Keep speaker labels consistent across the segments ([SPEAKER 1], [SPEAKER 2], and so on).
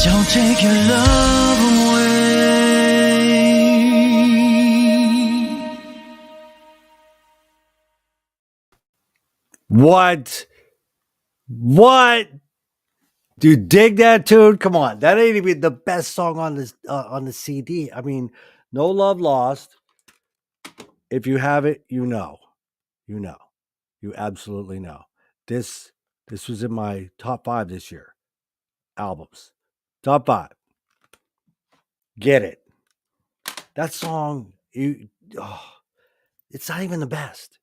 [SPEAKER 1] Don't take your love away.
[SPEAKER 2] What? Do you dig that tune? Come on, that ain't even the best song on the CD. I mean, No Love Lost. If you have it, you know, you absolutely know. This was in my top 5 this year. Albums, top 5. Get it? That song, it's not even the best.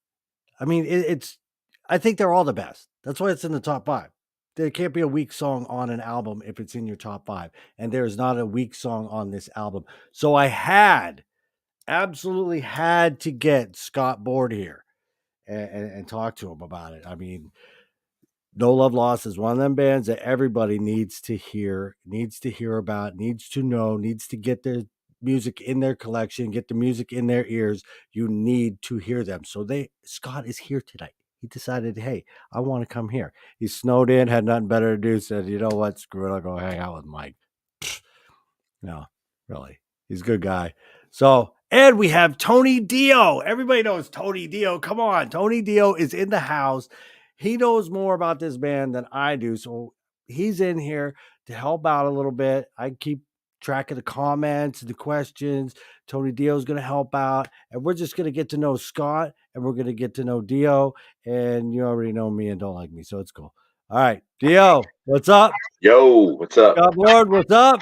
[SPEAKER 2] I mean, it's. I think they're all the best. That's why it's in the top 5. There can't be a weak song on an album if it's in your top 5, and there's not a weak song on this album. So I absolutely had to get Scott Board here and talk to him about it. I mean, No Love Lost is one of them bands that everybody needs to hear about, needs to know, needs to get their music in their collection, get the music in their ears. You need to hear them. So Scott is here tonight. He decided, hey, I want to come here. He snowed in, had nothing better to do, said, you know what, screw it, I'll go hang out with Mike. No, really. He's a good guy. So, and we have Tony Dio. Everybody knows Tony Dio. Come on. Tony Dio is in the house. He knows more about this band than I do. So he's in here to help out a little bit. I keep track of the comments and the questions. Tony Dio is going to help out. And we're just going to get to know Scott, and we're going to get to know Dio. And you already know me and don't like me. So it's cool. All right. Dio, what's up?
[SPEAKER 3] Yo, what's up?
[SPEAKER 2] Scott Ward, what's up?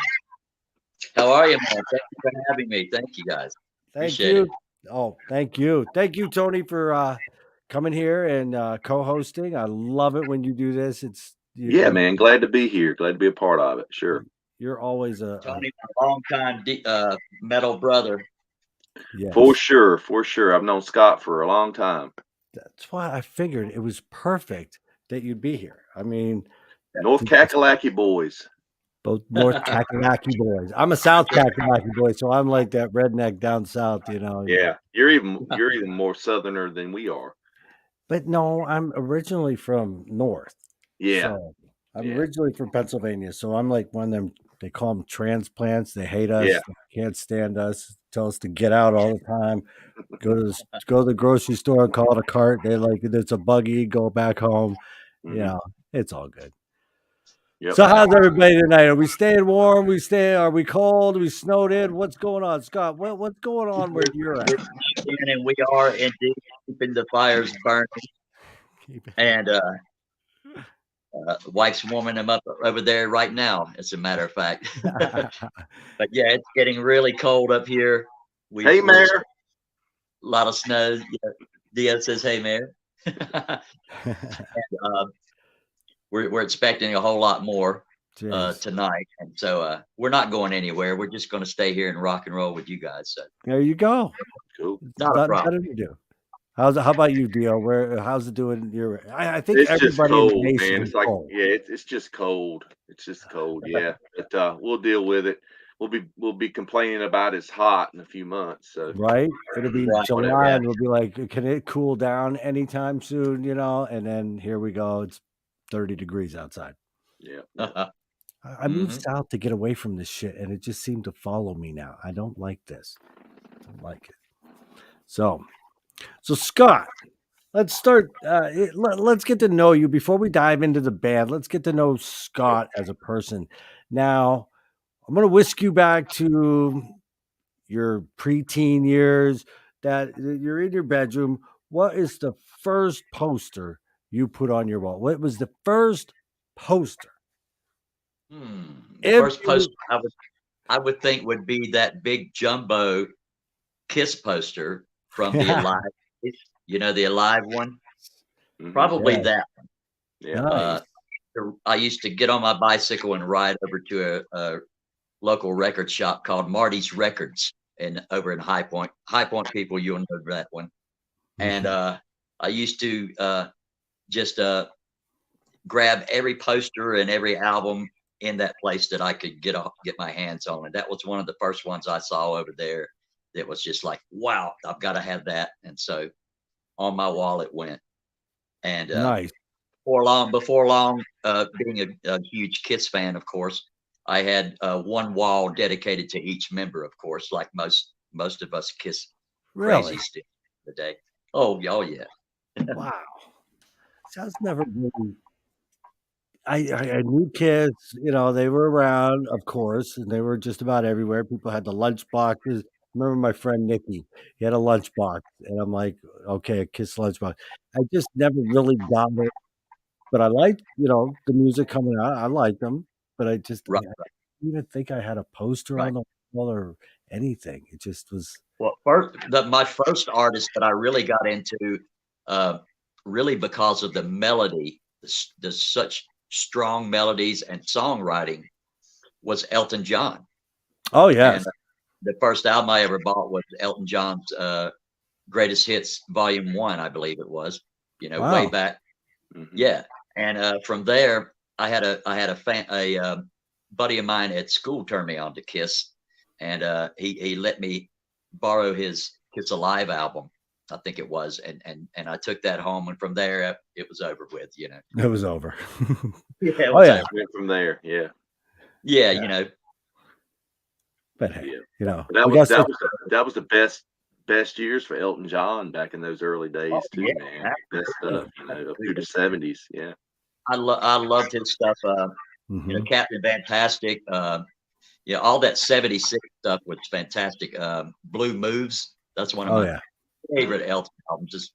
[SPEAKER 4] How are you, man? Thank you for having me. Thank you, guys.
[SPEAKER 2] Thank you. Oh, thank you. Thank you, Tony, for coming here and co-hosting. I love it when you do this.
[SPEAKER 3] Yeah, man. Glad to be here. Glad to be a part of it. Sure.
[SPEAKER 2] You're always
[SPEAKER 4] Tony, my longtime metal brother.
[SPEAKER 2] Yeah,
[SPEAKER 3] for sure. I've known Scott for a long time.
[SPEAKER 2] That's why I figured it was perfect that you'd be here. I mean,
[SPEAKER 3] North Kakalaki boys.
[SPEAKER 2] Both North Kakalaki boys. I'm a South Kakalaki boy, so I'm like that redneck down south, you know.
[SPEAKER 3] Yeah, you're even more southerner than we are.
[SPEAKER 2] But no, I'm originally from North.
[SPEAKER 3] Yeah,
[SPEAKER 2] so I'm originally from Pennsylvania, so I'm like one of them. They call them transplants. They hate us.
[SPEAKER 3] Yeah.
[SPEAKER 2] They can't stand us. Tell us to get out all the time. Go to the grocery store and call it a cart. They like it's a buggy. Go back home.
[SPEAKER 3] Mm-hmm.
[SPEAKER 2] You know, it's all good.
[SPEAKER 3] Yep.
[SPEAKER 2] So how's everybody tonight? Are we staying warm? Are we cold? Are we snowed in? What's going on, Scott? What's going on where you're at?
[SPEAKER 4] And we are indeed keeping the fires burning. And wife's warming them up over there right now, as a matter of fact. But yeah, it's getting really cold up here.
[SPEAKER 3] Hey, Mayor.
[SPEAKER 4] A lot of snow. Yeah, Dio says, hey, Mayor. And, we're expecting a whole lot more tonight, and so we're not going anywhere. We're just going to stay here and rock and roll with you guys. So
[SPEAKER 2] there you go.
[SPEAKER 3] Cool.
[SPEAKER 4] Not a problem.
[SPEAKER 2] To do. How about you, Dio? How's it doing? I think
[SPEAKER 3] it's
[SPEAKER 2] everybody
[SPEAKER 3] just cold,
[SPEAKER 2] in the nation
[SPEAKER 3] man.
[SPEAKER 2] is
[SPEAKER 3] It's like
[SPEAKER 2] cold.
[SPEAKER 3] it's just cold. It's just cold. Yeah, but we'll deal with it. We'll be complaining about it's hot in a few months. So
[SPEAKER 2] right, it'll be July, and we'll be like, can it cool down anytime soon? You know, and then here we go. It's 30 degrees outside.
[SPEAKER 3] Yeah.
[SPEAKER 2] I moved south to get away from this shit, and it just seemed to follow me now. I don't like this. I don't like it. So Scott, let's start. Let's get to know you before we dive into the band. Let's get to know Scott as a person. Now, I'm going to whisk you back to your preteen years. That you're in your bedroom. What is the first poster you put on your wall? What was the first poster?
[SPEAKER 4] The first poster I would think would be that big jumbo Kiss poster from the Alive. You know, the Alive one. Probably that one.
[SPEAKER 3] Yeah.
[SPEAKER 4] I used to get on my bicycle and ride over to a local record shop called Marty's Records, and over in High Point. High Point people, you'll know that one. And I used to just grab every poster and every album in that place that I could get my hands on. And that was one of the first ones I saw over there that was just like, wow, I've got to have that. And so on my wall it went. And
[SPEAKER 2] nice.
[SPEAKER 4] Before long, being a huge Kiss fan, of course, I had one wall dedicated to each member, of course, like most of us Kiss
[SPEAKER 2] Really?
[SPEAKER 4] crazy still today. Oh, yeah.
[SPEAKER 2] Wow. Sounds never really. I knew Kiss, they were around, of course, and they were just about everywhere. People had the lunch boxes. Remember my friend Nicky? He had a lunchbox, and I'm like, okay, a Kiss lunchbox. I just never really got it, but I liked, the music coming out. I liked them, but I
[SPEAKER 4] Right.
[SPEAKER 2] didn't even think I had a poster on the wall or anything. It just was.
[SPEAKER 4] Well, my first artist that I really got into, really because of the melody, the such strong melodies and songwriting, was Elton John.
[SPEAKER 2] Oh yeah.
[SPEAKER 4] And the first album I ever bought was Elton John's Greatest Hits Volume 1, I believe it was.
[SPEAKER 2] Wow.
[SPEAKER 4] Way back. Mm-hmm. Yeah, and from there, I had a buddy of mine at school turn me on to Kiss, and he let me borrow his Kiss Alive album, I think it was, and I took that home, and from there it was over with.
[SPEAKER 2] It was over.
[SPEAKER 4] Yeah, it
[SPEAKER 3] Oh
[SPEAKER 4] was
[SPEAKER 3] yeah,
[SPEAKER 4] over.
[SPEAKER 3] went from there. Yeah.
[SPEAKER 4] Yeah.
[SPEAKER 2] But hey,
[SPEAKER 3] that was the best years for Elton John back in those early days too,
[SPEAKER 4] yeah,
[SPEAKER 3] man. Best stuff, up through the 70s. Yeah.
[SPEAKER 4] I loved his stuff. Captain Fantastic. All that 76 stuff was fantastic. Blue Moves. That's one of my favorite Elton albums.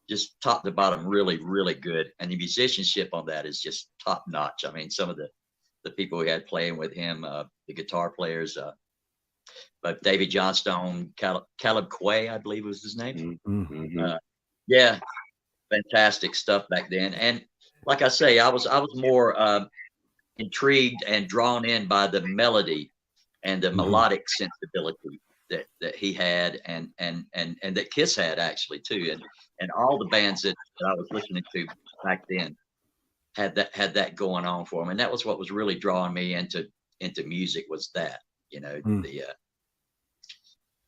[SPEAKER 4] Just top to bottom, really, really good. And the musicianship on that is just top notch. I mean, some of the people we had playing with him, the guitar players, but Davy Johnstone, Caleb Quay, I believe was his name.
[SPEAKER 2] Mm-hmm.
[SPEAKER 4] Yeah, fantastic stuff back then. And like I say, I was more intrigued and drawn in by the melody and the melodic sensibility that he had, and that Kiss had actually too, and all the bands that I was listening to back then had that going on for them, and that was what was really drawing me into music, was that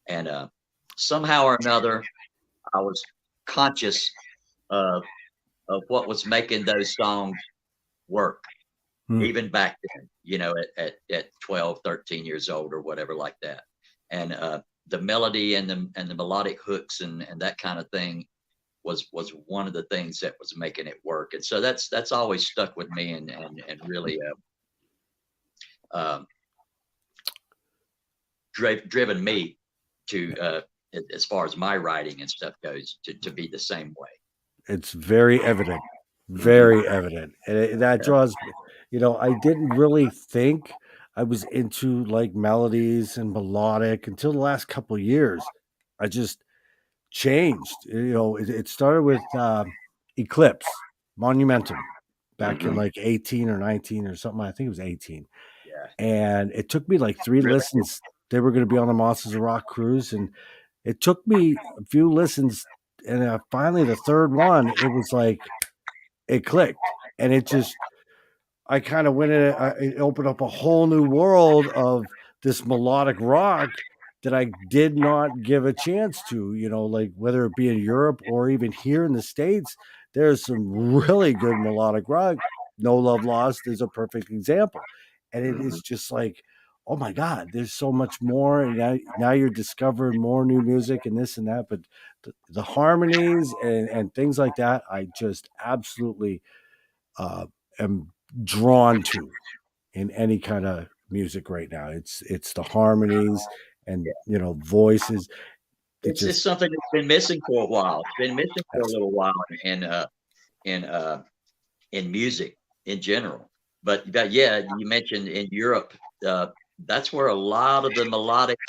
[SPEAKER 4] and somehow or another I was conscious of what was making those songs work, even back then, at 12, 13 years old or whatever like that. And the melody and the melodic hooks and that kind of thing was one of the things that was making it work. And so that's always stuck with me and really driven me to as far as my writing and stuff goes to be the same way.
[SPEAKER 2] It's very evident, and that draws. I didn't really think I was into like melodies and melodic until the last couple of years. I just changed. It started with Eclipse, Monumentum, back in like 18 or 19 or something. I think it was 18.
[SPEAKER 4] Yeah.
[SPEAKER 2] And it took me like 3 listens. They were going to be on the Monsters of Rock cruise, and it took me a few listens, and finally the third one, it was like it clicked, and it just. I kind of went in. It opened up a whole new world of this melodic rock that I did not give a chance to. Like whether it be in Europe or even here in the States, there's some really good melodic rock. No Love Lost is a perfect example, and it is just like, oh my God, there's so much more. And now you're discovering more new music and this and that. But the harmonies and things like that, I just absolutely am drawn to in any kind of music right now. It's the harmonies and voices.
[SPEAKER 4] It's just something that's been missing for a while. It's been missing for a little while in music in general. But yeah, you mentioned in Europe, that's where a lot of the melodic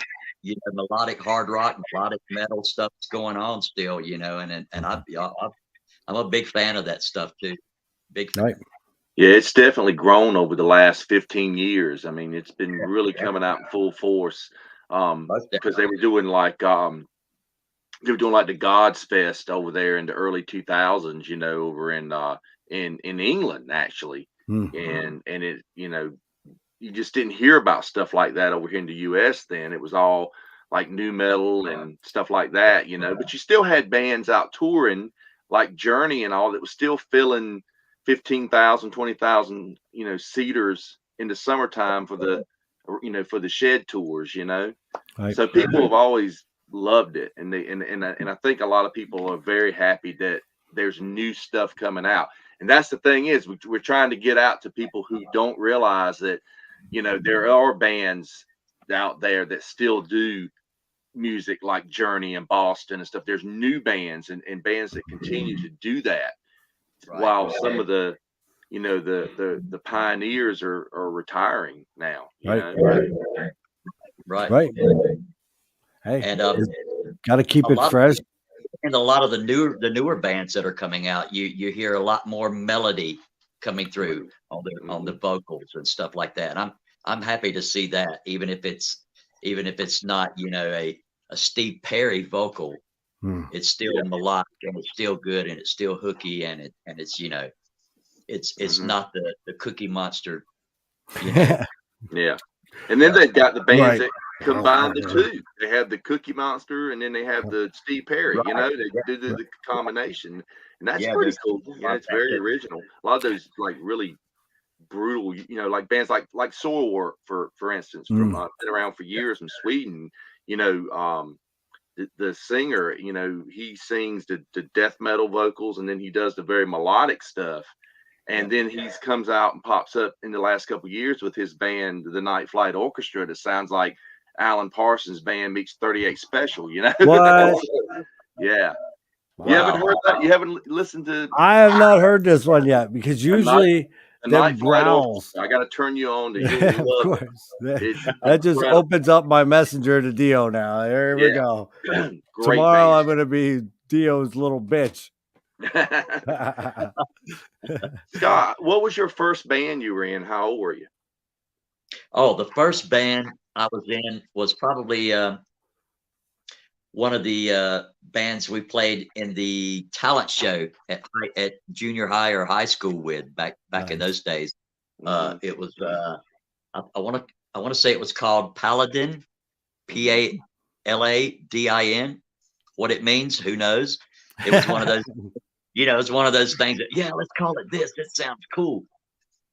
[SPEAKER 4] hard rock, melodic metal stuff is going on still. And I'm a big fan of that stuff too. Big fan.
[SPEAKER 2] Right.
[SPEAKER 3] Yeah, it's definitely grown over the last 15 years. I mean, it's been really coming out in full force. Because they were doing like the Gods Fest over there in the early 2000s, over in England actually. And it, you just didn't hear about stuff like that over here in the US then. It was all like new metal and stuff like that, but you still had bands out touring like Journey and all that was still filling 15,000, 20,000, seaters in the summertime for the, for the shed tours,
[SPEAKER 2] Right.
[SPEAKER 3] So people have always loved it. And I think a lot of people are very happy that there's new stuff coming out. And that's the thing is we're trying to get out to people who don't realize that, there are bands out there that still do music like Journey and Boston and stuff. There's new bands and bands that continue to do that, while some of the, the pioneers are retiring now.
[SPEAKER 2] Right. Hey,
[SPEAKER 4] And
[SPEAKER 2] got to keep it fresh.
[SPEAKER 4] And a lot of the newer bands that are coming out, you hear a lot more melody coming through on the vocals and stuff like that. I'm happy to see that, even if it's not, a Steve Perry vocal, it's still melodic and it's still good and it's still hooky and it's it's not the Cookie Monster.
[SPEAKER 3] Yeah. And then they've got the bands that combine the two. They have the Cookie Monster and then they have the Steve Perry, they do the combination. And that's pretty cool. Yeah, it's very original. A lot of those like really brutal, like bands like Soilwork, for instance, from been around for years in Sweden. The singer, he sings the death metal vocals and then he does the very melodic stuff. And then he comes out and pops up in the last couple of years with his band, the Night Flight Orchestra, that sounds like Alan Parsons' band meets 38 Special,
[SPEAKER 2] What?
[SPEAKER 3] Yeah.
[SPEAKER 2] Wow.
[SPEAKER 3] You haven't heard that? You haven't listened to?
[SPEAKER 2] I have not heard this one yet, because usually them growls.
[SPEAKER 3] I got to turn you on to
[SPEAKER 2] Yeah, of course. That just opens up my messenger to Dio now. There we go. Tomorrow I'm going to be Dio's little bitch.
[SPEAKER 3] Scott, what was your first band you were in? How old were you?
[SPEAKER 4] Oh, the first band I was in was probably one of the bands we played in the talent show at junior high or high school with back in those days. It was I want to say it was called Paladin, Paladin. What it means, who knows? It was one of those. It's one of those things that, let's call it this. It sounds cool.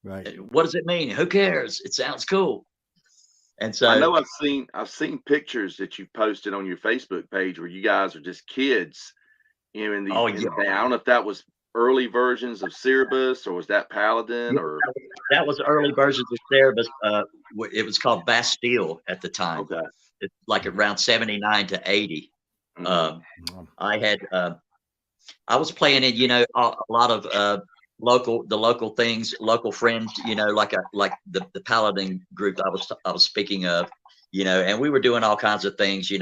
[SPEAKER 2] Right.
[SPEAKER 4] What does it mean? Who cares? It sounds cool. And so
[SPEAKER 3] I know I've seen pictures that you posted on your Facebook page where you guys are just kids, in the band. I don't know if that was early versions of Cerebus or was that Paladin or
[SPEAKER 4] that was early versions of Cerebus. It was called Bastille at the time.
[SPEAKER 3] Okay.
[SPEAKER 4] It's like around 79 to 80. I was playing it, a lot of local things, local friends, like the Paladin group I was speaking of, and we were doing all kinds of things,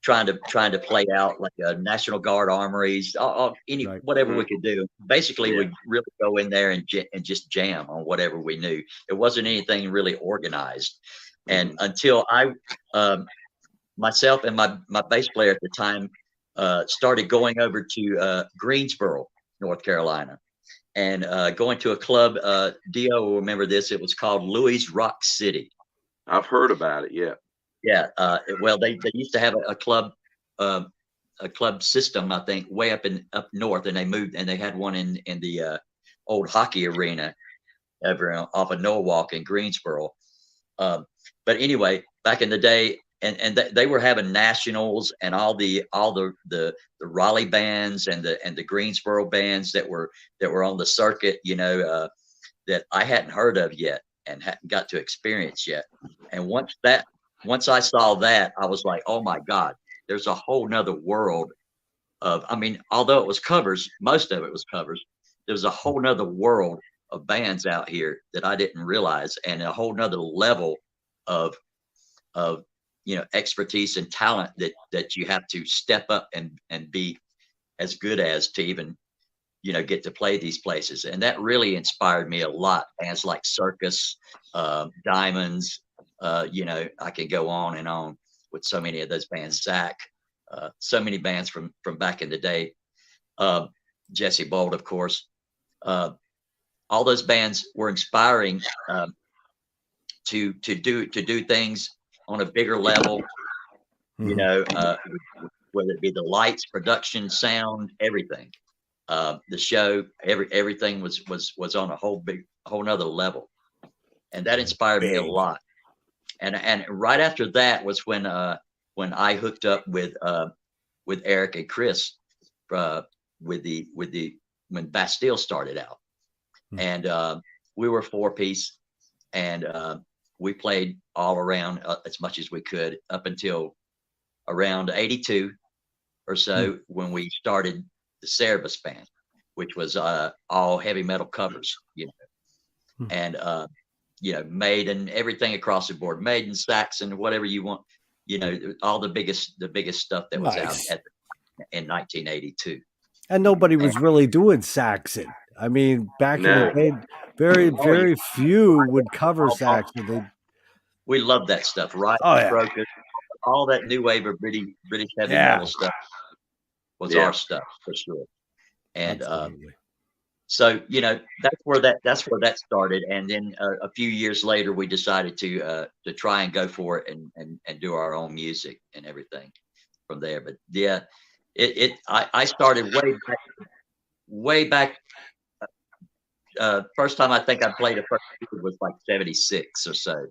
[SPEAKER 4] trying to play out like National Guard armories, whatever we could do. Basically, we'd really go in there and just jam on whatever we knew. It wasn't anything really organized. And until myself and my bass player at the time started going over to Greensboro, North Carolina, and going to a club. Dio will remember this. It was called Louis Rock City.
[SPEAKER 3] I've heard about it. Yeah.
[SPEAKER 4] Yeah. Well, they used to have a club system, I think, way up north, and they moved and they had one in the old hockey arena over off of Norwalk in Greensboro. But anyway, back in the day. And they were having nationals and all the Raleigh bands and the Greensboro bands that were on the circuit, that I hadn't heard of yet and hadn't got to experience yet. And once I saw that, I was like, oh my God, there's a whole nother world of, although it was covers, most of it was covers, there was a whole nother world of bands out here that I didn't realize, and a whole nother level of expertise and talent that you have to step up and be as good as to even, get to play these places. And that really inspired me a lot. Bands like Circus, Diamonds, I could go on and on with so many of those bands. Zach, so many bands from back in the day. Jesse Bold, of course. All those bands were inspiring to do things on a bigger level, whether it be the lights, production, sound, everything. The show, everything was on a whole nother level. and that inspired me a
[SPEAKER 2] Big.
[SPEAKER 4] lot. And right after that was when I hooked up with Eric and Chris when Bastille started out, and we were 4-piece, and we played all around as much as we could up until around 82 or so when we started the Cerebus band, which was all heavy metal covers, and Maiden, everything across the board, Maiden, Saxon, whatever you want, all the biggest stuff that was out in 1982.
[SPEAKER 2] And nobody was really doing Saxon. I mean, back in the day, very few would cover Saxon.
[SPEAKER 4] We loved that stuff, right? Broken, all that new wave of British heavy metal stuff was our stuff for sure. And so that's where that started. And then a few years later, we decided to try and go for it and do our own music and everything from there. But yeah, I started way back. First time I think I played a first was like 76 or so.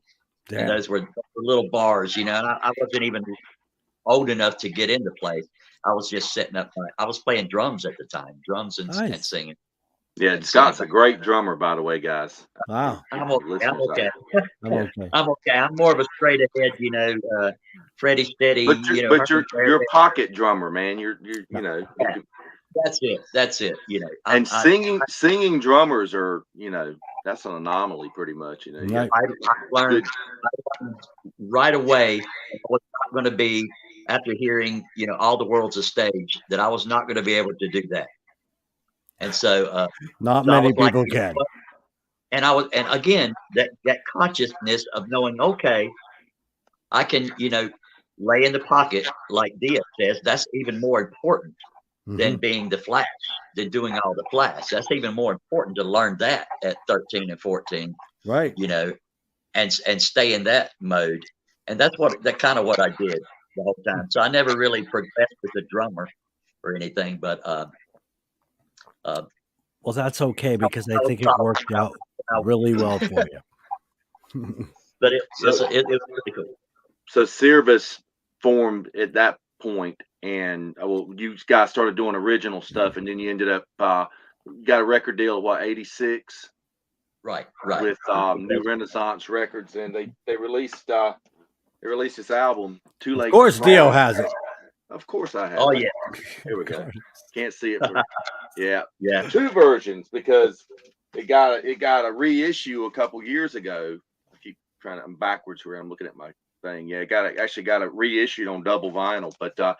[SPEAKER 4] And those were little bars, and I wasn't even old enough to get into play. I was just setting up. I was playing drums at the time, and singing.
[SPEAKER 3] Yeah, Scott's a great drummer, by the way, guys.
[SPEAKER 2] Wow.
[SPEAKER 4] I'm okay. I'm more of a straight ahead, Freddie Steady.
[SPEAKER 3] But you're a pocket drummer, man. You're
[SPEAKER 4] That's it.
[SPEAKER 3] And singing drummers are, that's an anomaly pretty much.
[SPEAKER 2] Right.
[SPEAKER 4] I learned right away I was not going to be, after hearing, All the World's a Stage, that I was not going to be able to do that. And so
[SPEAKER 2] not many people can.
[SPEAKER 4] And again, that consciousness of knowing, okay, I can, lay in the pocket, like Dia says. That's even more important than being the Flash, than doing all the flash. That's even more important to learn that at 13 and 14.
[SPEAKER 2] Right.
[SPEAKER 4] And stay in that mode. And that's kind of what I did the whole time. So I never really progressed as a drummer or anything, but
[SPEAKER 2] well, that's okay, because I think it worked out really well for you.
[SPEAKER 4] But it was really cool.
[SPEAKER 3] So Cerebus formed at that point, and you guys started doing original stuff, and then you ended up got a record deal of 86,
[SPEAKER 4] right,
[SPEAKER 3] with New Renaissance Records, and they released this album Too Late.
[SPEAKER 2] Of course, Dio has it.
[SPEAKER 3] Of course, I have.
[SPEAKER 4] Oh
[SPEAKER 3] it.
[SPEAKER 4] yeah,
[SPEAKER 3] here we go. Can't see it. Yeah,
[SPEAKER 4] 2
[SPEAKER 3] versions, because it got a reissue a couple years ago. I keep I'm backwards here. I'm looking at my thing. Yeah, actually got it reissued on double vinyl. But I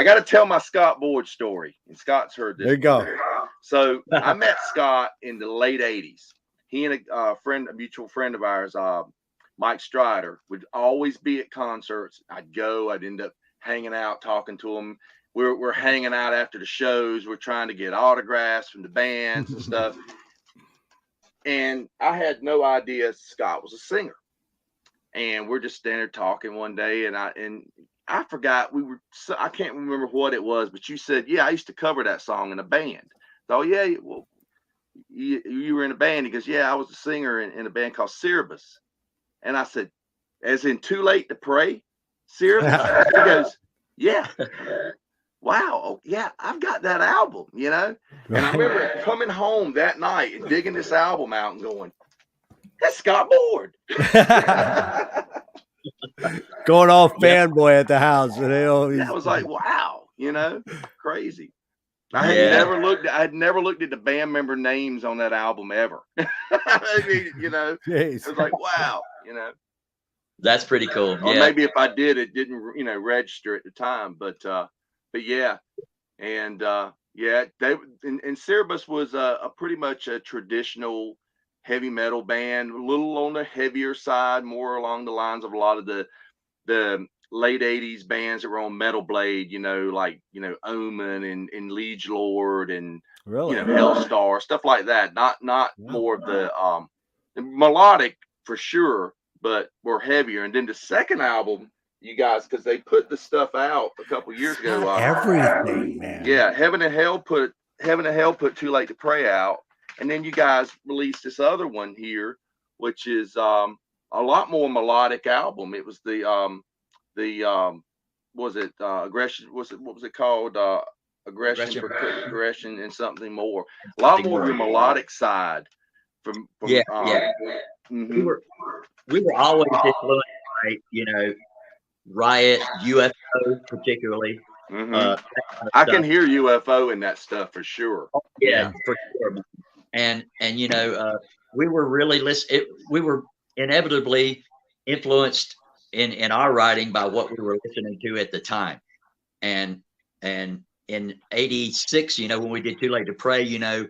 [SPEAKER 3] got to tell my Scott Boyd story, and Scott's heard this.
[SPEAKER 2] There you go.
[SPEAKER 3] So I met Scott in the late 80s. He and a mutual friend of ours, Mike Strider, would always be at concerts. I'd end up hanging out, talking to him. We're hanging out after the shows. We're trying to get autographs from the bands and stuff. And I had no idea Scott was a singer. And we're just standing there talking one day, and I forgot I can't remember what it was, but you said, yeah, I used to cover that song in a band. So, yeah, well, you were in a band. He goes, yeah, I was a singer in a band called Cerebus. And I said, as in Too Late to Pray? Cerebus? He goes, yeah. Wow. Oh, yeah, I've got that album, And I remember coming home that night and digging this album out and going, that's Scott Boyd.
[SPEAKER 2] Going all fanboy at the house. And
[SPEAKER 3] I was like, wow, crazy. I had never looked at the band member names on that album ever. I mean, it was like, wow,
[SPEAKER 4] That's pretty cool.
[SPEAKER 3] Or maybe if I did, it didn't, register at the time. But yeah, and Cerebus was a pretty much a traditional heavy metal band, a little on the heavier side, more along the lines of a lot of the late 80s bands that were on Metal Blade, like Omen and Liege Lord and Hellstar, stuff like that. Not more of the melodic for sure, but more heavier. And then the second album, you guys, because they put the stuff out a couple years ago.
[SPEAKER 2] Everything, man.
[SPEAKER 3] Yeah, Heaven and Hell put Too Late to Pray out. And then you guys released this other one here which is a lot more melodic album. It was was it aggression? What was it called? Aggression and something more. A lot more of the melodic side from
[SPEAKER 4] Yeah.
[SPEAKER 3] mhm.
[SPEAKER 4] We were always influenced by, you know, Riot, UFO particularly.
[SPEAKER 3] Mhm.
[SPEAKER 4] That kind of
[SPEAKER 3] I can
[SPEAKER 4] stuff.
[SPEAKER 3] hear UFO in that stuff for sure.
[SPEAKER 4] Yeah, for sure. And you know, we were really we were inevitably influenced in our writing by what we were listening to at the time. And in '86, you know, when we did Too Late to Pray, you know,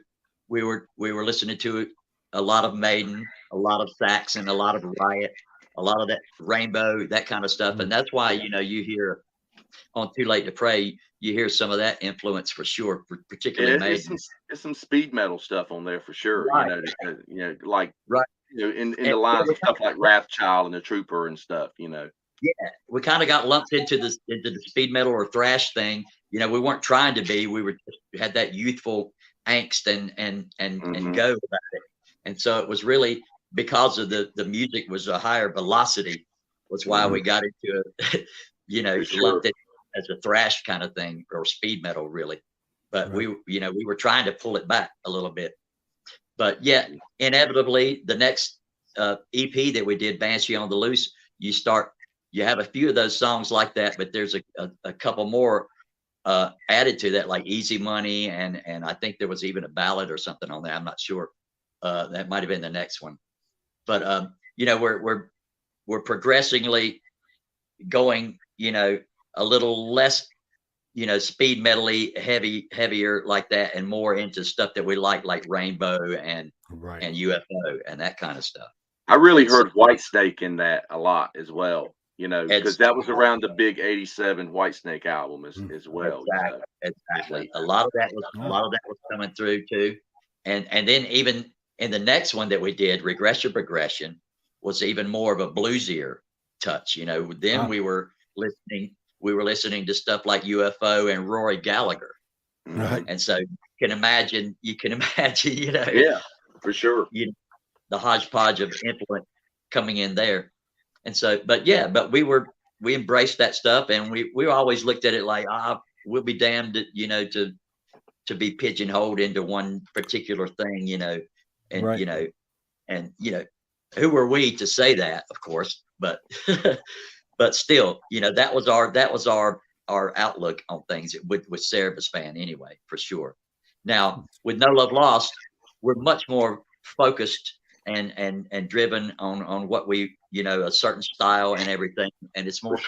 [SPEAKER 4] we were listening to a lot of Maiden, a lot of Saxon, a lot of Riot, a lot of that Rainbow, that kind of stuff. And that's why, you know, you hear on Too Late to Pray, you hear some of that influence for sure, particularly Maiden.
[SPEAKER 3] It's some speed metal stuff on there for sure.
[SPEAKER 4] Right.
[SPEAKER 3] You know, like
[SPEAKER 4] Right.
[SPEAKER 3] you know, in the lines of stuff like Wrathchild and the Trooper and stuff. You know.
[SPEAKER 4] Yeah, we kind of got lumped into the speed metal or thrash thing. You know, we weren't trying to be. We were just had that youthful angst and go about it. And so it was really because of the music was a higher velocity. Was why we got into it. You know, lumped it as a thrash kind of thing or speed metal really. But we were trying to pull it back a little bit. But yeah, inevitably the next EP that we did, Banshee on the Loose, you have a few of those songs like that, but there's a couple more added to that, like Easy Money, and I think there was even a ballad or something on there. I'm not sure. That might have been the next one. But you know, we're progressively going, you know, a little less, you know, speed metal-y, heavier like that, and more into stuff that we like Rainbow and UFO and that kind of stuff.
[SPEAKER 3] I really heard Whitesnake in that a lot as well. You know, because that was around the big '87 Whitesnake album as well.
[SPEAKER 4] Exactly. A lot of that was coming through too, and then even in the next one that we did, Progression, was even more of a bluesier touch. You know, then we were listening to stuff like UFO and Rory Gallagher, and so you can imagine, you know,
[SPEAKER 3] yeah, for sure,
[SPEAKER 4] you know, the hodgepodge of influence coming in there. And so, but we embraced that stuff, and we always looked at it like, we'll be damned, you know, to be pigeonholed into one particular thing, you know, and you know, who were we to say that, of course, but but still, you know, that was our outlook on things with Cerebus Fan anyway, for sure. Now with No Love Lost, we're much more focused and driven on what we, you know, a certain style and everything, and it's more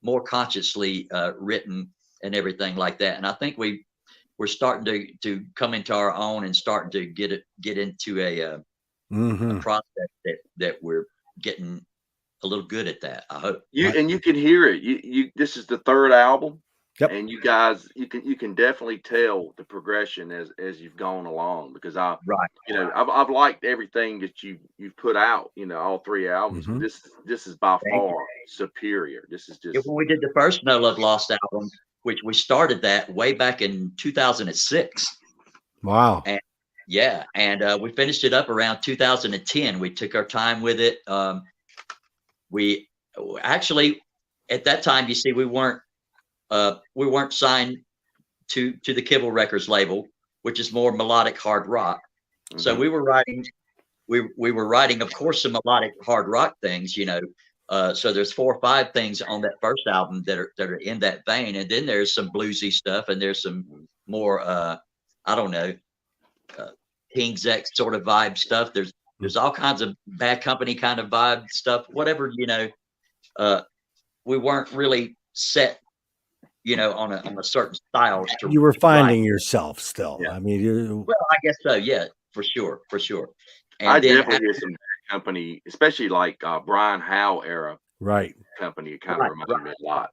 [SPEAKER 4] more consciously written and everything like that. And I think we're starting to come into our own and starting to get into a process that we're getting a little good at that. I hope
[SPEAKER 3] and you can hear it. You this is the third album.
[SPEAKER 2] Yep.
[SPEAKER 3] And you guys, you can definitely tell the progression as you've gone along, because you know, I've liked everything that you've put out, you know, all three albums. But this is by far superior. This is just
[SPEAKER 4] when we did the first No Love Lost album, which we started that way back in 2006.
[SPEAKER 2] Wow.
[SPEAKER 4] And we finished it up around 2010. We took our time with it. We actually, at that time, you see, we weren't signed to the Kibble Records label, which is more melodic hard rock. So we were writing, of course, some melodic hard rock things, you know. So there's 4 or 5 things on that first album that are in that vein, and then there's some bluesy stuff, and there's some more I don't know, King's X sort of vibe stuff. There's all kinds of Bad Company kind of vibe stuff, whatever, you know. We weren't really set, you know, on a certain style.
[SPEAKER 2] You were finding yourself still.
[SPEAKER 3] Yeah.
[SPEAKER 2] I mean,
[SPEAKER 4] well, I guess so. Yeah, for sure. And
[SPEAKER 3] I definitely hear some Bad Company, especially like Brian Howe era. Company. It kind of reminded me a lot.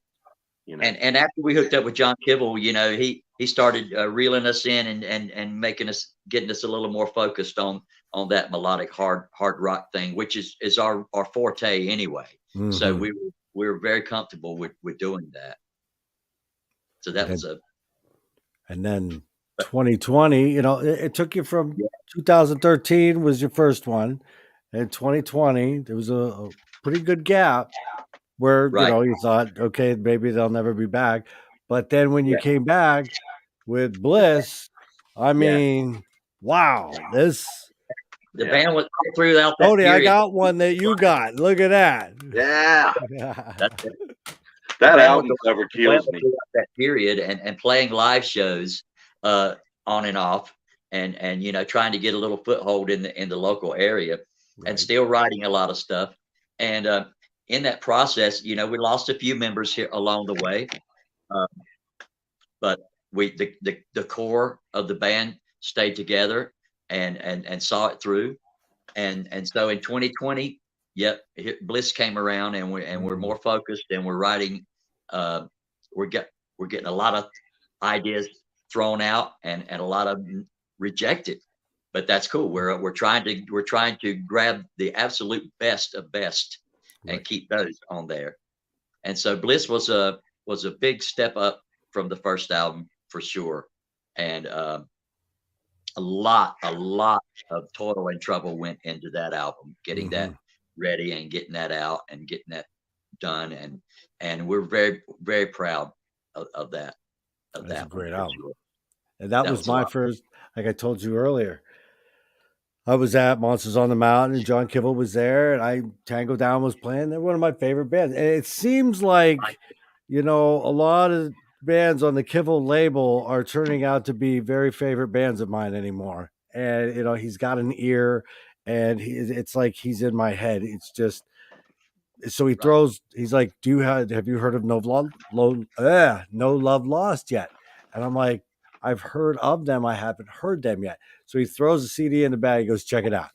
[SPEAKER 3] You know.
[SPEAKER 4] And after we hooked up with John Kibble, you know, he started reeling us in and getting us a little more focused on that melodic hard rock thing, which is our forte anyway. So we were very comfortable with doing that. So that was
[SPEAKER 2] and then 2020, you know, it took you from 2013 was your first one, in 2020, there was a pretty good gap where,
[SPEAKER 4] Right.
[SPEAKER 2] you thought, okay, maybe they'll never be back. But then when you
[SPEAKER 4] Yeah.
[SPEAKER 2] came back with Bliss, I mean, wow, this.
[SPEAKER 4] The band was throughout that
[SPEAKER 2] Tony, I
[SPEAKER 4] period.
[SPEAKER 2] got one that you got. Look at that.
[SPEAKER 3] Yeah.
[SPEAKER 4] That's it.
[SPEAKER 3] That album cover kills me.
[SPEAKER 4] That period and playing live shows on and off and trying to get a little foothold in the local area and still writing a lot of stuff. And in that process, we lost a few members here along the way. But the core of the band stayed together and saw it through. And so in 2020, Bliss came around and we're more focused and we're writing. We're getting a lot of ideas thrown out and a lot of them rejected, but that's cool. We're trying to grab the absolute best of best and keep those on there. And so Bliss was a big step up from the first album for sure. And a lot of toil and trouble went into that album, getting that ready and getting that out and getting that done. And we're very, very proud of that.
[SPEAKER 2] That's a great album. Sure. And that was my first, like I told you earlier. I was at Monsters on the Mountain and John Kibble was there and Tango Down was playing. They're one of my favorite bands. And it seems like, a lot of bands on the Kibble label are turning out to be very favorite bands of mine anymore. And, he's got an ear and it's like he's in my head. It's just, so he's like, have you heard of No Love Lost yet? And I'm like, I've heard of them. I haven't heard them yet. So he throws a CD in the bag. He goes, check it out.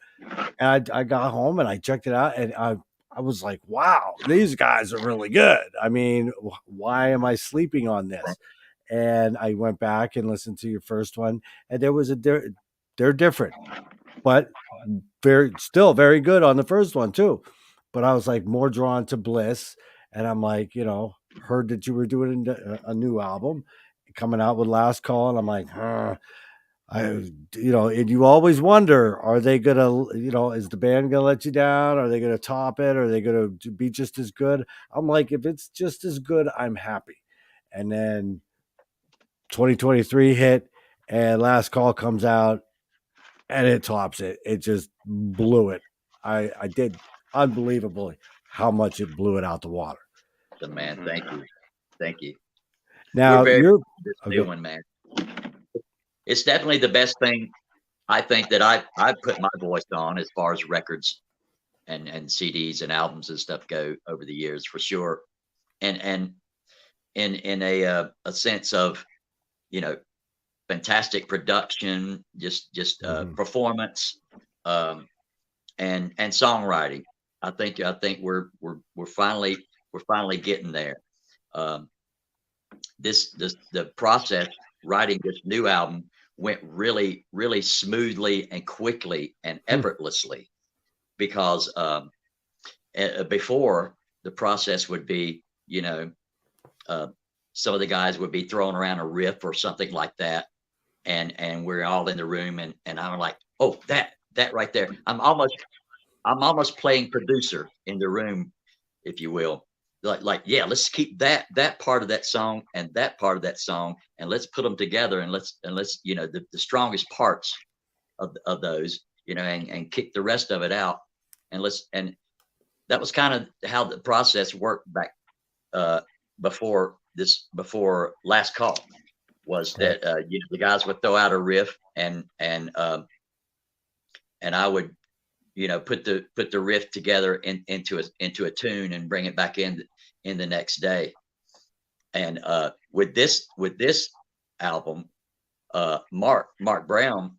[SPEAKER 2] And I got home and I checked it out. And I was like, wow, these guys are really good. I mean, why am I sleeping on this? And I went back and listened to your first one. And they're different, but still very good on the first one too. But I was like more drawn to Bliss. And I'm like, heard that you were doing a new album coming out with Last Call. And I'm like, and you always wonder, are they going to, is the band going to let you down? Are they going to top it? Are they going to be just as good? I'm like, if it's just as good, I'm happy. And then 2023 hit and Last Call comes out and it tops it. It just blew it. I did unbelievably how much it blew it out the water.
[SPEAKER 4] The man, thank you.
[SPEAKER 2] Now
[SPEAKER 4] you're doing, man. It's definitely the best thing I think that I put my voice on as far as records and CDs and albums and stuff go over the years for sure. And in a sense of, fantastic production, just performance, and songwriting. I think we're finally getting there. The process writing this new album went really, really smoothly and quickly and effortlessly because before the process would be, some of the guys would be throwing around a riff or something like that. And we're all in the room and I'm like, oh, that right there. I'm almost playing producer in the room, if you will. Like, yeah, let's keep that part of that song and that part of that song, and let's put them together and let's the strongest parts of those, and kick the rest of it out, and that was kind of how the process worked back before Last Call was that the guys would throw out a riff and I would put the riff together into a tune and bring it back in the next day. And with this album, Mark Brown,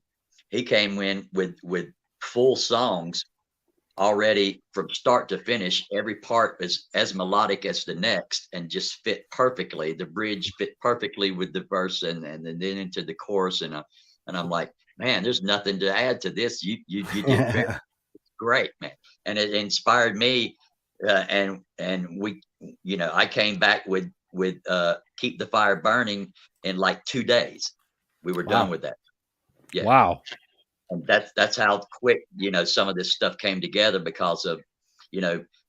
[SPEAKER 4] he came in with full songs already from start to finish. Every part is as melodic as the next and just fit perfectly. The bridge fit perfectly with the verse and then into the chorus. And I'm like, man, there's nothing to add to this. You did very great, man. And it inspired me. And we, I came back with Keep the Fire Burning in like 2 days. We were done with that. Yeah.
[SPEAKER 2] Wow.
[SPEAKER 4] And that's how quick, some of this stuff came together because of,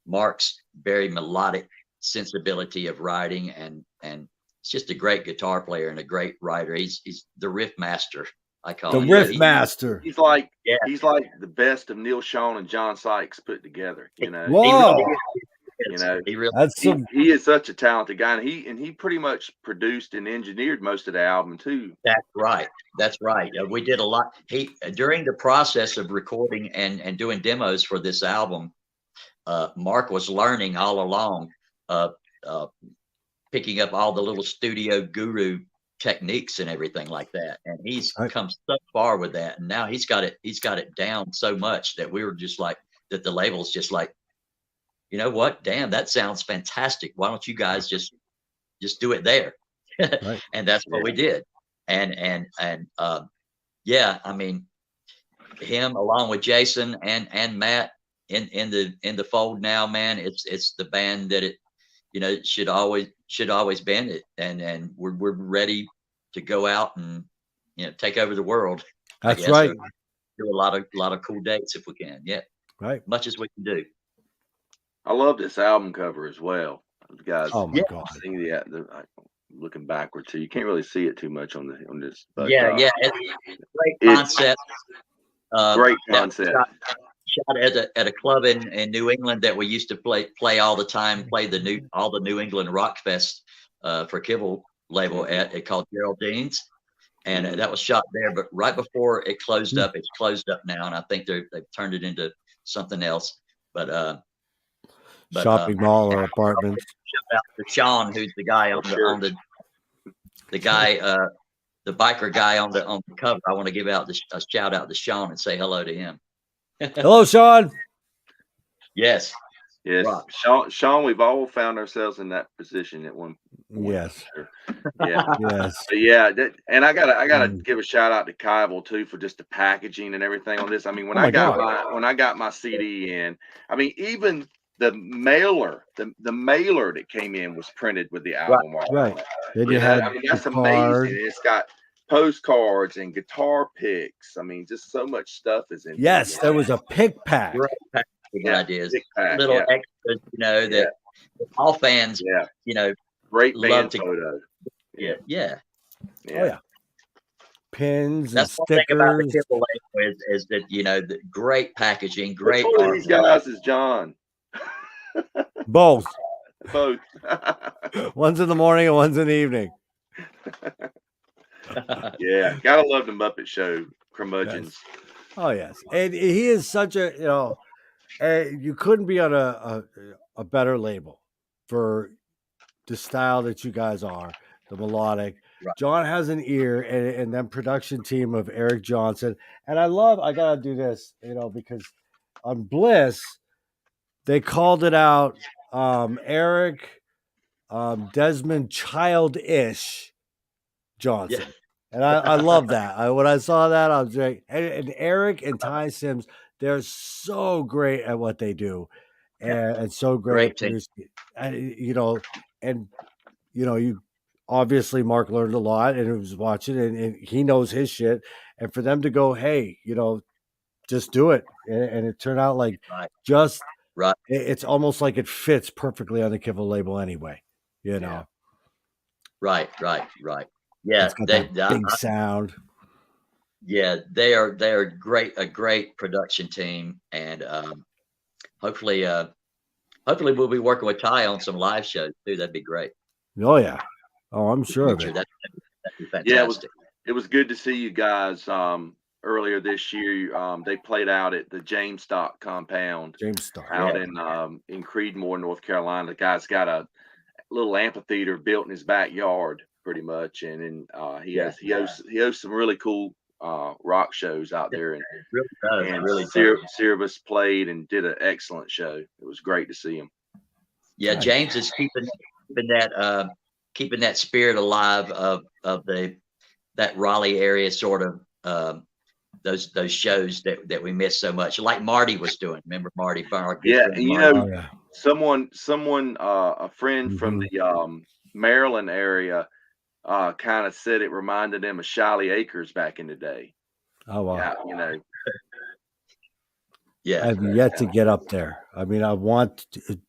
[SPEAKER 4] Mark's very melodic sensibility of writing, and it's just a great guitar player and a great writer. He's the riff master, I call him.
[SPEAKER 2] The riff master.
[SPEAKER 3] He's like the best of Neil Schon and John Sykes put together.
[SPEAKER 2] Whoa.
[SPEAKER 3] He is such a talented guy, and he pretty much produced and engineered most of the album too.
[SPEAKER 4] That's right. We did a lot. During the process of recording and doing demos for this album, Mark was learning all along, picking up all the little studio guru techniques and everything like that. And he's come so far with that, and now he's got it down so much that we were just like, that the label's just like, you know what? Damn, that sounds fantastic. Why don't you guys just do it there?
[SPEAKER 2] Right.
[SPEAKER 4] And that's what we did. And yeah, I mean, him along with Jason and Matt in the fold now, man. It's the band that it should always been it, and we're ready to go out and take over the world.
[SPEAKER 2] That's right.
[SPEAKER 4] So do a lot of cool dates if we can. Yeah.
[SPEAKER 2] Right.
[SPEAKER 4] Much as we can do.
[SPEAKER 3] I love this album cover as well, guys.
[SPEAKER 2] Oh my God!
[SPEAKER 3] Looking backward too, you can't really see it too much on this. But,
[SPEAKER 4] it's great concept.
[SPEAKER 3] Great concept.
[SPEAKER 4] Shot at a club in New England that we used to play all the time. Play all the New England Rock Fest for Kibble label at called Geraldine's, and that was shot there. But right before it closed up, it's closed up now, and I think they've turned it into something else. But
[SPEAKER 2] shopping mall or apartments.
[SPEAKER 4] Shout out to Sean, who's the guy on the guy, the biker guy on the cover. I want to give out a shout out to Sean and say hello to him.
[SPEAKER 2] Hello, Sean.
[SPEAKER 3] Yes. Sean, we've all found ourselves in that position at one point.
[SPEAKER 2] Yes.
[SPEAKER 3] Yeah.
[SPEAKER 2] Yes.
[SPEAKER 3] Yeah. And I gotta give a shout out to Kybel too for just the packaging and everything on this. I mean, when I got my CD in, I mean, even the mailer that came in was printed with the album.
[SPEAKER 2] Right. Then you had,
[SPEAKER 3] that's amazing. It's got postcards and guitar picks. I mean, just so much stuff is in.
[SPEAKER 2] Yes, there was a pick pack.
[SPEAKER 4] Good ideas. Little extras, that all fans,
[SPEAKER 3] great
[SPEAKER 4] love
[SPEAKER 3] band photo.
[SPEAKER 4] Yeah.
[SPEAKER 2] Oh yeah. Pins
[SPEAKER 4] That's
[SPEAKER 2] and
[SPEAKER 4] one thing about the
[SPEAKER 2] stickers.
[SPEAKER 4] Kibble label is that the great packaging, great.
[SPEAKER 3] Which one of these guys is John?
[SPEAKER 2] Both.
[SPEAKER 3] One's
[SPEAKER 2] in the morning and one's in the evening.
[SPEAKER 3] Yeah, gotta love the Muppet Show curmudgeons.
[SPEAKER 2] Yes. Oh yes, and he is such a you couldn't be on a better label for the style that you guys are, the melodic.
[SPEAKER 4] Right.
[SPEAKER 2] John has an ear, and then production team of Eric Johnson, and I gotta do this, because on Bliss they called it out. Eric, Desmond Childish Johnson.
[SPEAKER 4] Yeah.
[SPEAKER 2] And I love that. When I saw that, I was like, and Eric and Ty Sims, they're so great at what they do, and so great. You obviously Mark learned a lot, and he was watching, and he knows his shit. And for them to go, hey, just do it, and it turned out like just.
[SPEAKER 4] Right.
[SPEAKER 2] It's almost like it fits perfectly on the Kibble label anyway,
[SPEAKER 4] Yeah. Right. Yeah.
[SPEAKER 2] It's got that big sound.
[SPEAKER 4] Yeah. They are a great production team. And hopefully we'll be working with Ty on some live shows too. That'd be great.
[SPEAKER 2] Oh yeah. Oh, I'm sure of it.
[SPEAKER 4] That'd be fantastic.
[SPEAKER 3] Yeah, it was good to see you guys. Earlier this year, they played out at the James Stock compound out in Creedmoor, North Carolina. The guy's got a little amphitheater built in his backyard, pretty much, and he hosts some really cool rock shows out there. And Cerebus played and did an excellent show. It was great to see him.
[SPEAKER 4] Yeah, James is keeping that spirit alive of that Raleigh area sort of. Those shows that we miss so much, like Marty was doing. Remember Marty?
[SPEAKER 3] Yeah, and someone, a friend from the Maryland area, kind of said it reminded them of Shiley Acres back in the day.
[SPEAKER 2] Oh wow!
[SPEAKER 3] Yeah,
[SPEAKER 4] Yeah.
[SPEAKER 2] I've yet to get up there. I mean,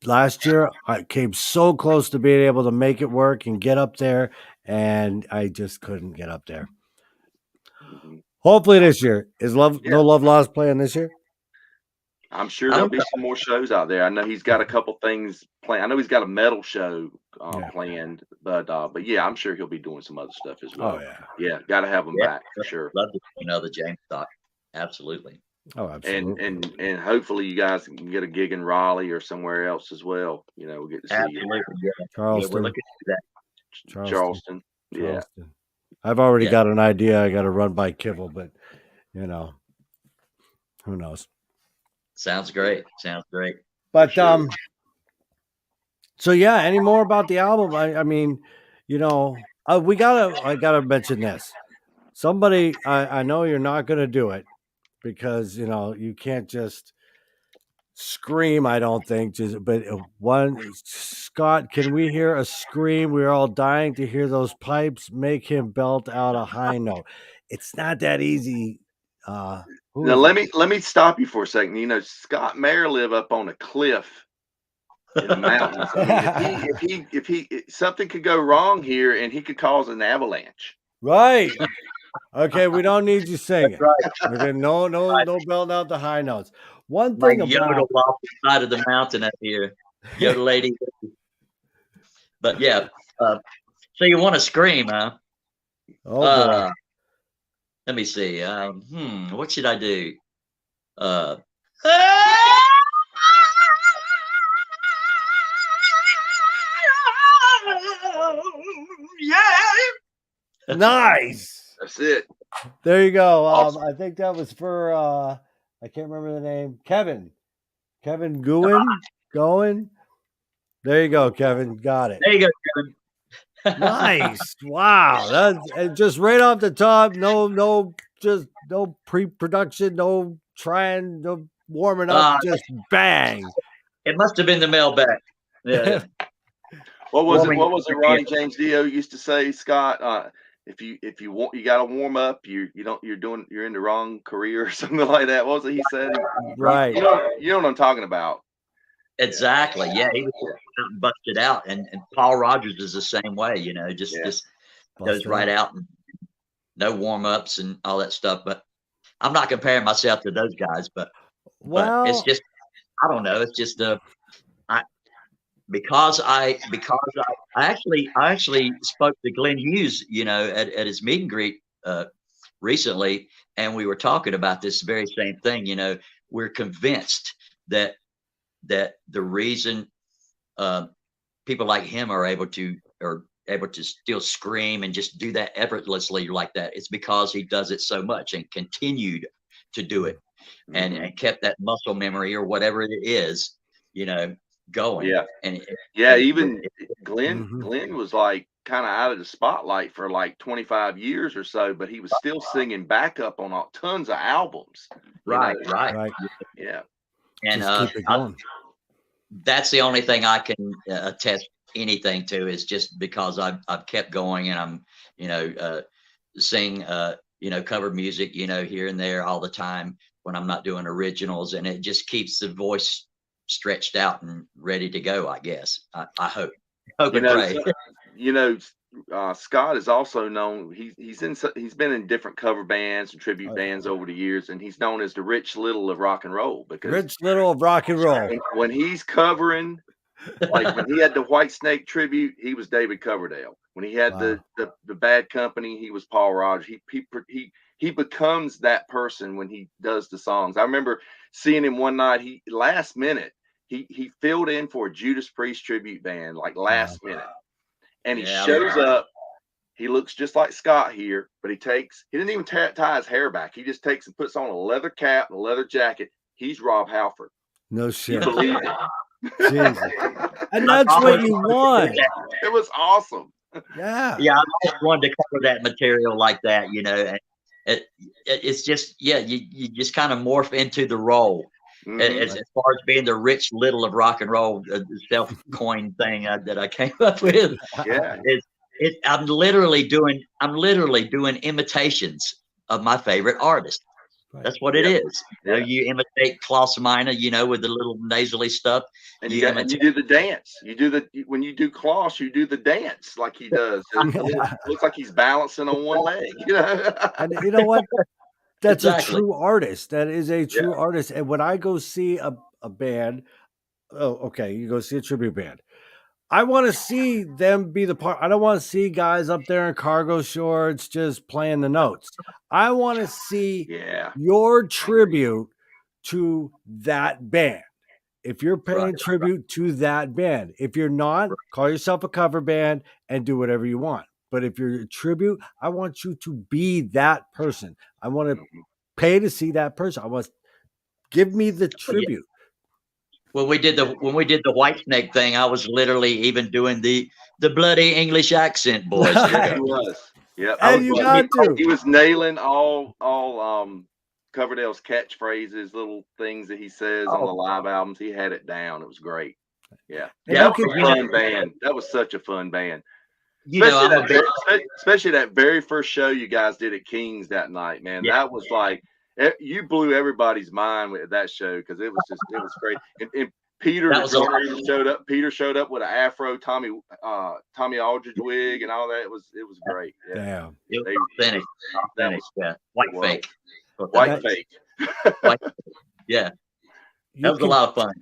[SPEAKER 2] last year I came so close to being able to make it work and get up there, and I just couldn't get up there.
[SPEAKER 3] Mhm.
[SPEAKER 2] Hopefully this year. Is
[SPEAKER 3] Yeah.
[SPEAKER 2] No Love Lost playing this year?
[SPEAKER 3] I'm sure there'll be some more shows out there. I know he's got a couple things planned. I know he's got a metal show planned, but yeah, I'm sure he'll be doing some other stuff as well.
[SPEAKER 2] Oh yeah,
[SPEAKER 3] yeah, got to have him back for sure.
[SPEAKER 4] Love to see another James Stock. Absolutely.
[SPEAKER 2] Oh, absolutely.
[SPEAKER 3] And hopefully you guys can get a gig in Raleigh or somewhere else as well. You know, we'll get to see you.
[SPEAKER 4] Yeah.
[SPEAKER 2] Charleston.
[SPEAKER 4] Yeah, we're looking at that.
[SPEAKER 3] Charleston. Yeah.
[SPEAKER 2] I've already got an idea. I got to run by Kibble, but you know, who knows?
[SPEAKER 4] Sounds great.
[SPEAKER 2] But so yeah, any more about the album? I mean, you know, I gotta mention this. Somebody, I know you're not gonna do it because you know you can't just scream. I don't think but Scott, can we hear a scream? We're all dying to hear those pipes. Make him belt out a high note. It's not that easy.
[SPEAKER 3] Now let me stop you for a second. You know, Scott Mayer live up on a cliff in the mountains. I mean, if something could go wrong here, and he could cause an avalanche.
[SPEAKER 2] Right. Okay, we don't need you singing.
[SPEAKER 4] Right.
[SPEAKER 2] Okay, no belting out the high notes. One thing
[SPEAKER 4] like yodel off the side of the mountain up here, yodel lady. But yeah, so you want to scream, huh?
[SPEAKER 2] Oh boy.
[SPEAKER 4] Let me see. What should I do?
[SPEAKER 3] Yeah.
[SPEAKER 2] Nice.
[SPEAKER 3] That's it.
[SPEAKER 2] There you go.
[SPEAKER 3] Awesome.
[SPEAKER 2] I think that was for I can't remember the name. Kevin Goin. There you go, Kevin. Got it.
[SPEAKER 4] There you go, Kevin.
[SPEAKER 2] Nice. Wow. That's just right off the top. No pre-production, no trying, no warming up, just bang.
[SPEAKER 4] It must have been the mailbag. Yeah.
[SPEAKER 3] What was it Ronnie James Dio used to say, Scott? If you want, you got to warm up. You're in the wrong career or something like that. What was it he said?
[SPEAKER 2] Right.
[SPEAKER 3] You know what I'm talking about.
[SPEAKER 4] Exactly. Yeah, he was busted out, and Paul Rogers is the same way. You know, just goes right out and no warm ups and all that stuff. But I'm not comparing myself to those guys. But it's just, I don't know. It's just because I actually spoke to Glenn Hughes, you know, at his meet and greet recently, and we were talking about this very same thing. You know, we're convinced that the reason people like him are able to still scream and just do that effortlessly like that, it's because he does it so much and continued to do it, and kept that muscle memory or whatever it is, you know, going.
[SPEAKER 3] Even Glenn was like kind of out of the spotlight for like 25 years or so, but he was still singing backup on tons of albums.
[SPEAKER 4] Right.
[SPEAKER 3] Yeah.
[SPEAKER 4] And that's the only thing I can attest anything to, is just because I've kept going, and I'm, you know, sing you know, cover music, you know, here and there all the time when I'm not doing originals, and it just keeps the voice stretched out and ready to go, I guess. I hope and pray.
[SPEAKER 3] You know, Scott is also known. He's been in different cover bands and tribute bands over the years, and he's known as the Rich Little of rock and roll, because
[SPEAKER 2] Rich Little of rock and roll.
[SPEAKER 3] When he's covering, like when he had the White Snake tribute, he was David Coverdale. When he had the Bad Company, he was Paul Rogers. He becomes that person when he does the songs. I remember seeing him one night. Last minute he filled in for a Judas Priest tribute band, like last minute. And he shows up. He looks just like Scott here, but he didn't even tie his hair back. He just takes and puts on a leather cap and a leather jacket. He's Rob Halford.
[SPEAKER 2] No shit.
[SPEAKER 3] You believe it?
[SPEAKER 2] Jesus. And that's what you want.
[SPEAKER 3] It was awesome.
[SPEAKER 2] Yeah.
[SPEAKER 4] Yeah, I just wanted to cover that material like that, you know. It's just, you just kind of morph into the role. As far as being the Rich Little of rock and roll, self-coined thing that I came up with.
[SPEAKER 3] Yeah,
[SPEAKER 4] I'm literally doing imitations of my favorite artist. That's what it is. You know, you imitate Klaus Meine, you know, with the little nasally stuff.
[SPEAKER 3] And you do the dance. When you do Klaus, you do the dance like he does. It looks like he's balancing on one leg. You know?
[SPEAKER 2] And you know what? That's
[SPEAKER 4] Exactly.
[SPEAKER 2] a true artist. That is a true artist. And when I go see a band, you go see a tribute band. I want to see them be the part. I don't want to see guys up there in cargo shorts just playing the notes. I want to see your tribute to that band. If you're paying tribute to that band, if you're not, call yourself a cover band and do whatever you want. But if you're a tribute, I want you to be that person. I want to pay to see that person. I want give me the tribute.
[SPEAKER 4] When we did the Whitesnake thing, I was literally even doing the bloody English accent, boys.
[SPEAKER 3] He was. Yeah.
[SPEAKER 2] And you got to.
[SPEAKER 3] He was nailing all Coverdale's catchphrases, little things that he says on the live albums. He had it down. It was great. Yeah. That was a fun band. That was such a fun band. Especially that very first show you guys did at King's that night, man. That was like, you blew everybody's mind with that show because it was great. And Peter showed up. Peter showed up with an afro, Tommy Aldridge wig, and all that. It was great. Yeah.
[SPEAKER 2] Damn.
[SPEAKER 4] It was authentic. White fake.
[SPEAKER 3] White fake.
[SPEAKER 4] Yeah. That was a lot of fun.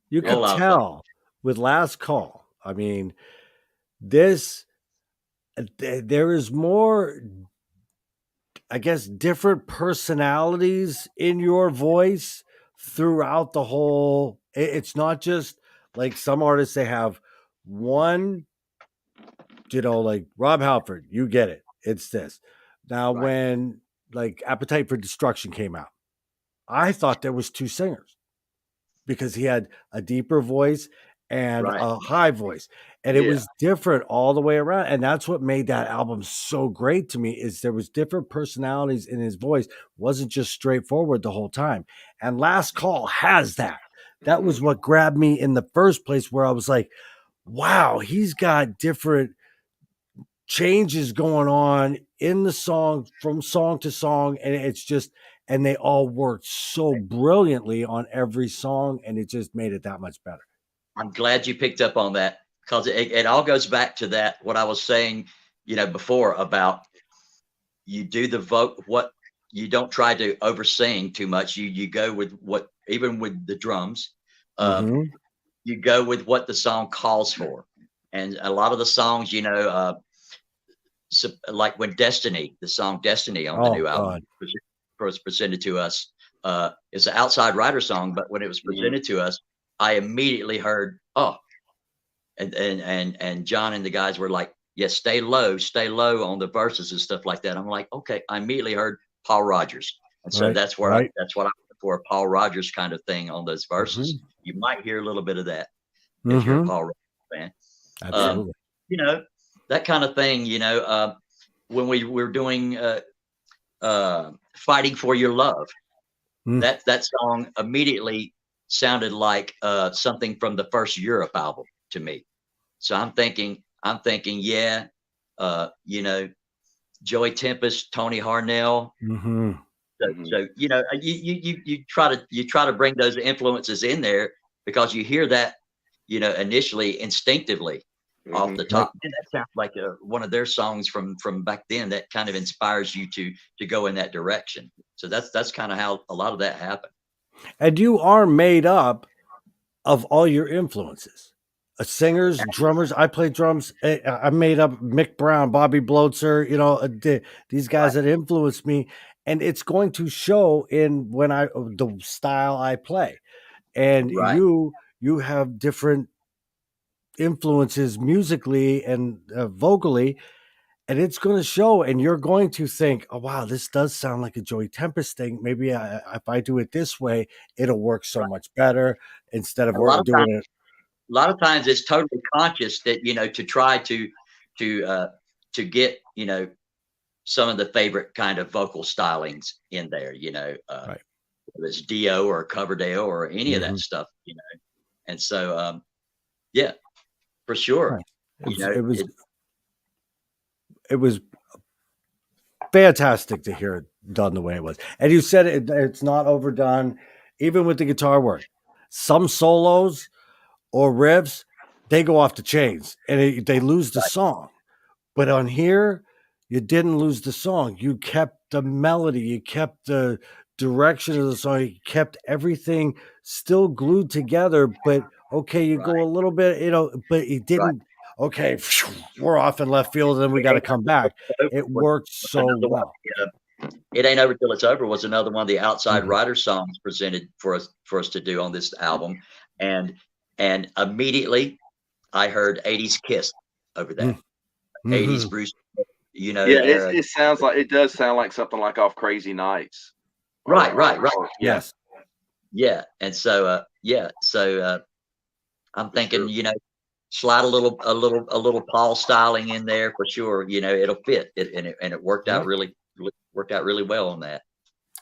[SPEAKER 2] You can tell with Last Call. I mean, there is more, I guess, different personalities in your voice throughout the whole. It's not just like some artists, they have one, like Rob Halford, you get it. It's this. Now, when like Appetite for Destruction came out, I thought there was two singers because he had a deeper voice and a high voice. And it was different all the way around. And that's what made that album so great to me is there was different personalities in his voice. It wasn't just straightforward the whole time. And Last Call has that. That was what grabbed me in the first place where I was like, wow, he's got different changes going on in the song from song to song. And it's just, and they all worked so brilliantly on every song. And it just made it that much better.
[SPEAKER 4] I'm glad you picked up on that because it all goes back to that, what I was saying, before about you do the what you don't try to oversing too much. You go with what, even with the drums, you go with what the song calls for. And a lot of the songs, like when the song Destiny on the new album was presented to us, it's an Outside Rider song, but when it was presented to us, I immediately heard, and John and the guys were like, stay low on the verses and stuff like that. I'm like, okay. I immediately heard Paul Rodgers. And so that's what I went for, a Paul Rodgers kind of thing on those verses. You might hear a little bit of that if you're a Paul Rodgers fan.
[SPEAKER 2] Absolutely.
[SPEAKER 4] That kind of thing, when we were doing Fighting for Your Love, that song immediately sounded like something from the first Europe album to me. So I'm thinking, Joey Tempest, Tony Harnell. So you try to bring those influences in there because you hear that, initially instinctively off the top. And that sounds like one of their songs from back then that kind of inspires you to go in that direction. So that's kind of how a lot of that happened.
[SPEAKER 2] And you are made up of all your influences. Singers, drummers. I play drums. I made up Mick Brown, Bobby Blotzer, these guys that influenced me. And it's going to show in the style I play. And you have different influences musically and vocally. And it's going to show, and you're going to think, oh, wow, this does sound like a Joey Tempest thing. Maybe if I do it this way, it'll work so much better instead of doing it.
[SPEAKER 4] A lot of times it's totally conscious that, to try to get, some of the favorite kind of vocal stylings in there, whether it's Dio or Coverdale or any of that stuff, And so, for sure.
[SPEAKER 2] It was fantastic to hear done the way it was. And you said it's not overdone, even with the guitar work. Some solos or riffs, they go off the chains and they lose the song. But on here, you didn't lose the song. You kept the melody. You kept the direction of the song. You kept everything still glued together. But okay, you go a little bit, but it didn't. Okay, we're off in left field, and then we got to come back. It worked so well.
[SPEAKER 4] It Ain't Over Till It's Over was another one of the outside writer songs presented for us to do on this album, and immediately I heard 80s Kiss over that. 80s Bruce,
[SPEAKER 3] it does sound like something like off Crazy Nights.
[SPEAKER 4] Right.
[SPEAKER 2] Yes.
[SPEAKER 4] Yeah. And so I'm thinking, slide a little Paul styling in there for sure. It'll fit it, and it worked out really well on that.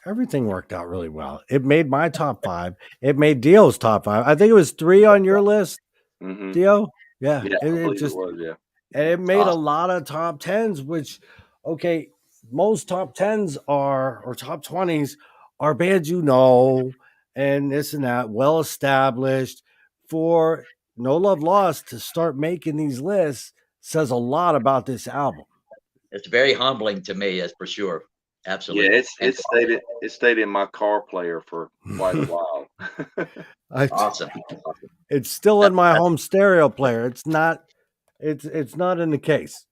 [SPEAKER 2] Everything worked out really well. It made my top 5. It made Dio's top 5. I think it was 3 on your list, Dio. Yeah. It just was, yeah. And it made a lot of top 10s, which, okay, most top 10s or top 20s are bands and this and that, well established. For No Love Lost to start making these lists says a lot about this album.
[SPEAKER 4] It's very humbling to me, as for sure. Absolutely.
[SPEAKER 3] Yeah, it stayed in my car player for quite a while.
[SPEAKER 4] Awesome.
[SPEAKER 2] It's still in my home stereo player. It's not in the case.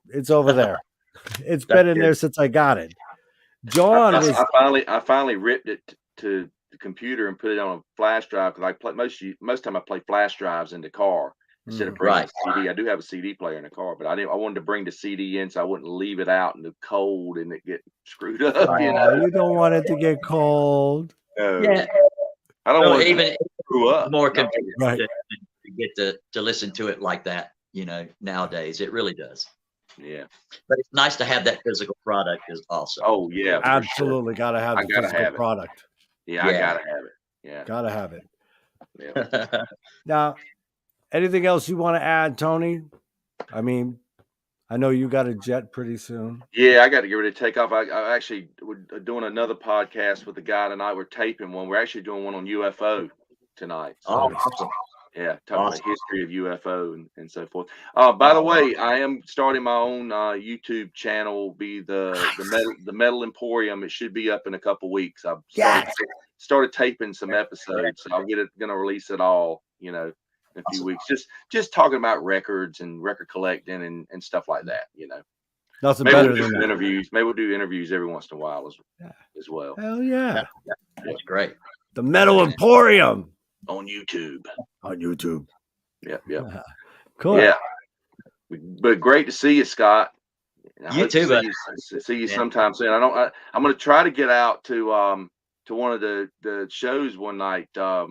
[SPEAKER 2] It's over there. It's been in there since I got it. John
[SPEAKER 3] I finally ripped it to the computer and put it on a flash drive, because I play most time I play flash drives in the car instead of bringing a CD. I do have a CD player in the car, but I wanted to bring the CD in so I wouldn't leave it out in the cold and it get screwed up.
[SPEAKER 2] You don't want it to get cold.
[SPEAKER 4] Yeah.
[SPEAKER 3] I don't want it to screw up.
[SPEAKER 4] More convenient to get to listen to it like that. Nowadays it really does.
[SPEAKER 3] Yeah,
[SPEAKER 4] but it's nice to have that physical product is also.
[SPEAKER 3] Oh yeah,
[SPEAKER 2] absolutely, gotta have the physical product.
[SPEAKER 3] Yeah, I gotta have it. Yeah,
[SPEAKER 2] gotta have it.
[SPEAKER 3] Yeah.
[SPEAKER 2] Now, anything else you want to add, Tony? I mean, I know you got a jet pretty soon.
[SPEAKER 3] Yeah, I got to get ready to take off. I actually we're doing another podcast with the guy tonight. We're taping one. We're actually doing one on UFO tonight. So.
[SPEAKER 4] Oh, awesome.
[SPEAKER 3] Yeah, talking about the history of UFO and so forth. By the way, I am starting my own YouTube channel. Be the Metal Emporium. It should be up in a couple weeks. I've started taping some episodes, so I'm gonna release it all, in a few weeks. Just talking about records and record collecting and stuff like that.
[SPEAKER 2] Nothing
[SPEAKER 3] maybe
[SPEAKER 2] better
[SPEAKER 3] we'll do
[SPEAKER 2] than
[SPEAKER 3] interviews. Maybe we'll do interviews every once in a while as well.
[SPEAKER 2] Hell yeah,
[SPEAKER 4] that's great.
[SPEAKER 2] The Metal Emporium.
[SPEAKER 3] On YouTube.
[SPEAKER 2] Yep.
[SPEAKER 3] Cool. Yeah. But great to see you, Scott.
[SPEAKER 4] You too,
[SPEAKER 3] see you sometime soon. I'm going to try to get out to one of the shows one night. I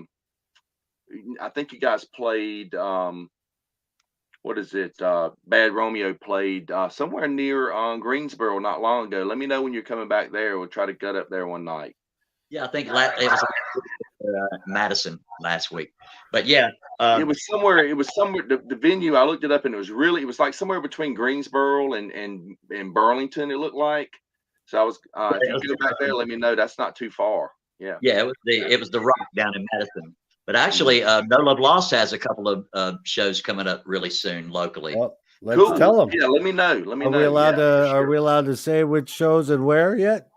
[SPEAKER 3] think you guys played what is it? Bad Romeo played somewhere near Greensboro not long ago. Let me know when you're coming back there. We'll try to get up there one night.
[SPEAKER 4] Yeah, I think it was Madison last week, but yeah,
[SPEAKER 3] it was somewhere. The venue, I looked it up, and it was like somewhere between Greensboro and Burlington. It looked like. So I was. If you go back there, let me know. That's not too far. Yeah.
[SPEAKER 4] Yeah, it was the Rock down in Madison. But actually, No Love Lost has a couple of shows coming up really soon locally.
[SPEAKER 2] Well, let's tell them.
[SPEAKER 3] Yeah, let me know.
[SPEAKER 2] Are we allowed to say which shows and where yet?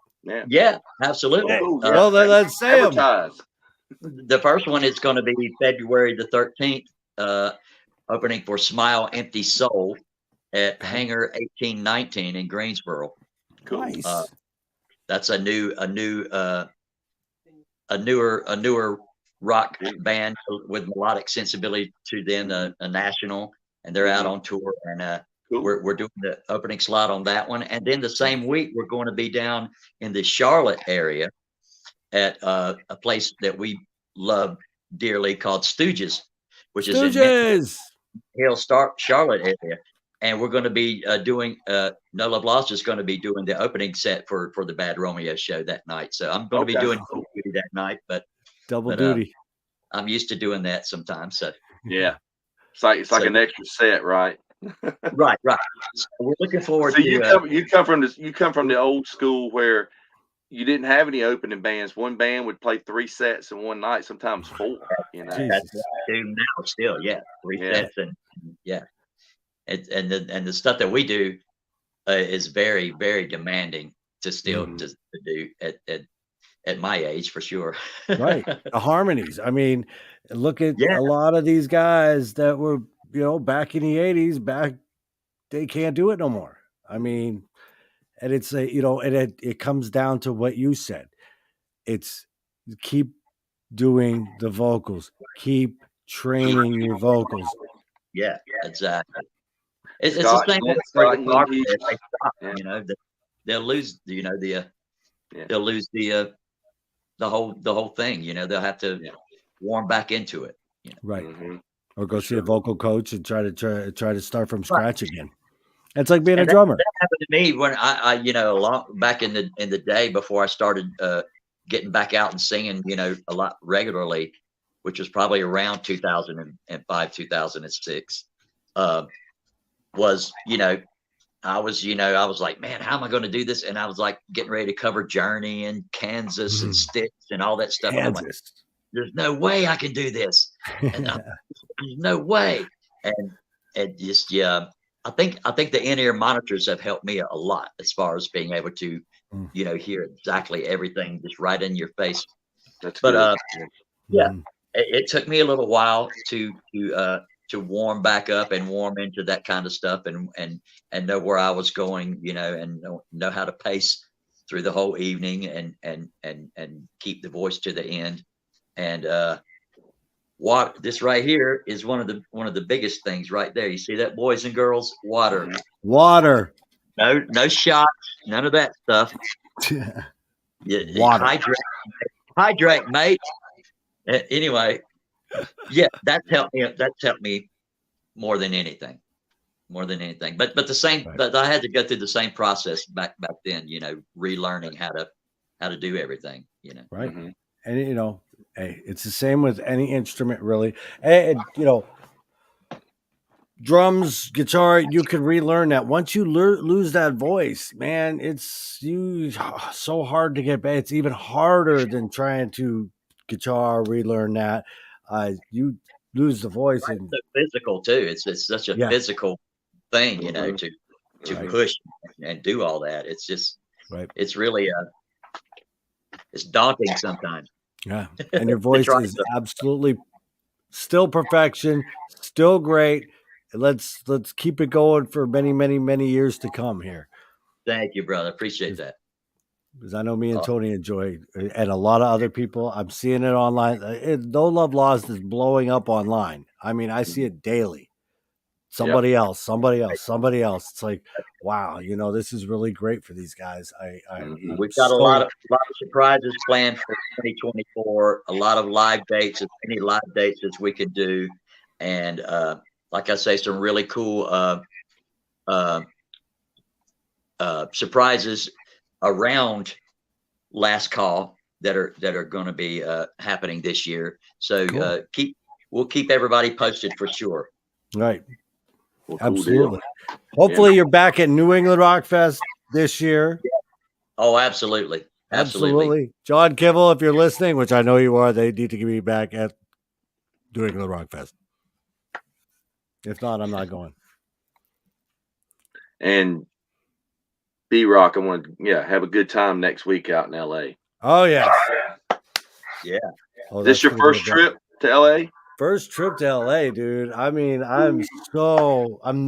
[SPEAKER 4] Yeah, absolutely.
[SPEAKER 2] Well, then let's say them.
[SPEAKER 4] The first one is going to be February the 13th, opening for Smile Empty Soul at Hangar 1819 in Greensboro.
[SPEAKER 3] Cool.
[SPEAKER 2] Nice.
[SPEAKER 4] That's a newer rock band with melodic sensibility to then a national, and they're out on tour, and cool. We're doing the opening slot on that one. And then the same week, we're going to be down in the Charlotte area at a place that we love dearly called Stooges, which is in Hill Charlotte area. And we're going to be doing No Love Lost is going to be doing the opening set for the Bad Romeo show that night. So I'm going to be doing duty that night, but
[SPEAKER 2] double duty.
[SPEAKER 4] I'm used to doing that sometimes. So
[SPEAKER 3] yeah, it's like an extra set, right?
[SPEAKER 4] Right. So we're looking forward
[SPEAKER 3] to. You come from the old school where you didn't have any opening bands. One band would play 3 sets in one night, sometimes 4. You know,
[SPEAKER 4] that's what I do now. Still, yeah, 3 sets and yeah, and the stuff that we do is very, very demanding to still to do at my age, for sure.
[SPEAKER 2] Right, the harmonies. I mean, look at a lot of these guys that were, you know, back in the 80s. They can't do it no more. I mean, and it's a, you know, and it comes down to what you said. It's keep doing the vocals, keep training your vocals.
[SPEAKER 4] Yeah, exactly. It's the same with you know, they'll lose, you know, they'll lose the whole thing. You know, they'll have to warm back into it. You know?
[SPEAKER 2] Right. Or go see a vocal coach and try to start from scratch again. It's like being a drummer.
[SPEAKER 4] That happened to me when I you know, back in the day before I started getting back out and singing, you know, a lot regularly, which was probably around 2005, 2006. Was, you know, I was like, man, how am I going to do this? And I was like getting ready to cover Journey and Kansas and Styx and all that stuff. And I'm like, there's no way I can do this. And there's no way. And just, I think the in-ear monitors have helped me a lot as far as being able to, you know, hear exactly everything just right in your face. But it took me a little while to warm back up and warm into that kind of stuff and know where I was going, you know, and know how to pace through the whole evening and keep the voice to the end. And this right here is one of the biggest things right there. You see that, boys and girls? Water. No shots, none of that stuff.
[SPEAKER 2] Water.
[SPEAKER 4] Hydrate, mate. Anyway, yeah, that's helped me more than anything. But the same, but I had to go through the same process back then, you know, relearning how to do everything, you know.
[SPEAKER 2] Right. And you know, hey, it's the same with any instrument, really. And you know, drums, guitar, you can relearn that. Once you lose that voice, man, it's so hard to get back. It's even harder than trying to guitar relearn that. You lose the voice, and
[SPEAKER 4] it's physical too. It's such a physical thing, you know, to push and do all that. It's just it's really it's daunting sometimes.
[SPEAKER 2] Yeah, and your voice is absolutely still perfection, still great. Let's keep it going for many, many, many years to come here.
[SPEAKER 4] Thank you, brother. Appreciate that.
[SPEAKER 2] Because I know me and Tony enjoy, and a lot of other people. I'm seeing it online. No Love Lost is blowing up online. I mean, I see it daily. Somebody else. It's like, wow, you know, this is really great for these guys.
[SPEAKER 4] We've got a lot of surprises planned for 2024. A lot of live dates, as many live dates as we can do, and like I say, some really cool surprises around Last Call that are going to be happening this year. So we'll keep everybody posted for sure.
[SPEAKER 2] Right. Well, absolutely. Hopefully you're back at New England Rock Fest this year.
[SPEAKER 4] Oh, absolutely.
[SPEAKER 2] John Kivel, if you're listening, which I know you are, they need to get me back at New England Rock Fest. If not, I'm not going.
[SPEAKER 3] And B-Rock, I want to have a good time next week out in LA.
[SPEAKER 2] Oh yeah.
[SPEAKER 4] Yeah.
[SPEAKER 3] Is this your first trip to LA?
[SPEAKER 2] First trip to LA, dude. I mean, I'm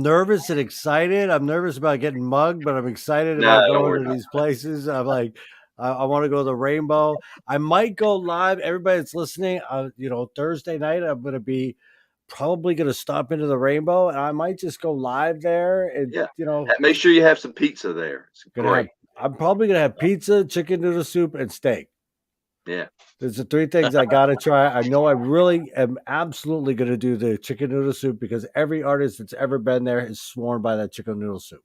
[SPEAKER 2] nervous and excited. I'm nervous about getting mugged, but I'm excited about going to these places. I'm like, I want to go to the Rainbow. I might go live. Everybody that's listening, you know, Thursday night, I'm going to be probably going to stop into the Rainbow, and I might just go live there. And you know,
[SPEAKER 3] make sure you have some pizza there. It's great.
[SPEAKER 2] I'm probably going to have pizza, chicken noodle soup, and steak.
[SPEAKER 3] Yeah.
[SPEAKER 2] There's the 3 things I got to try. I know I really am absolutely going to do the chicken noodle soup because every artist that's ever been there has sworn by that chicken noodle soup.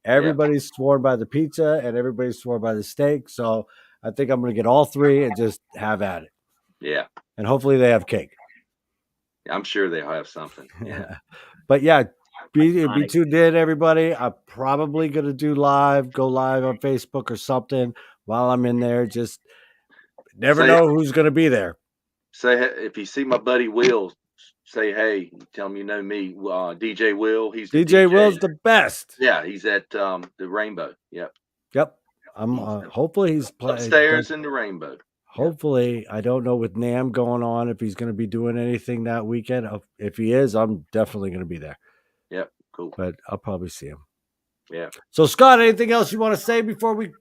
[SPEAKER 2] Everybody's sworn by the pizza and everybody's sworn by the steak. So I think I'm going to get all 3 and just have at it.
[SPEAKER 3] Yeah.
[SPEAKER 2] And hopefully they have cake.
[SPEAKER 3] I'm sure they'll have something. Yeah.
[SPEAKER 2] But yeah, be tuned in, everybody. I'm probably going to go live on Facebook or something. while I'm in there. Just never know who's going to be there.
[SPEAKER 3] Say, if you see my buddy Will, say hey. Tell him you know me. DJ Will. He's
[SPEAKER 2] DJ Will's the best.
[SPEAKER 3] Yeah, he's at the Rainbow. Yep.
[SPEAKER 2] I'm hopefully he's
[SPEAKER 3] upstairs in the Rainbow.
[SPEAKER 2] Hopefully, I don't know with NAMM going on if he's going to be doing anything that weekend. If he is, I'm definitely going to be there.
[SPEAKER 3] Yep, cool.
[SPEAKER 2] But I'll probably see him.
[SPEAKER 3] Yeah.
[SPEAKER 2] So, Scott, anything else you want to say before we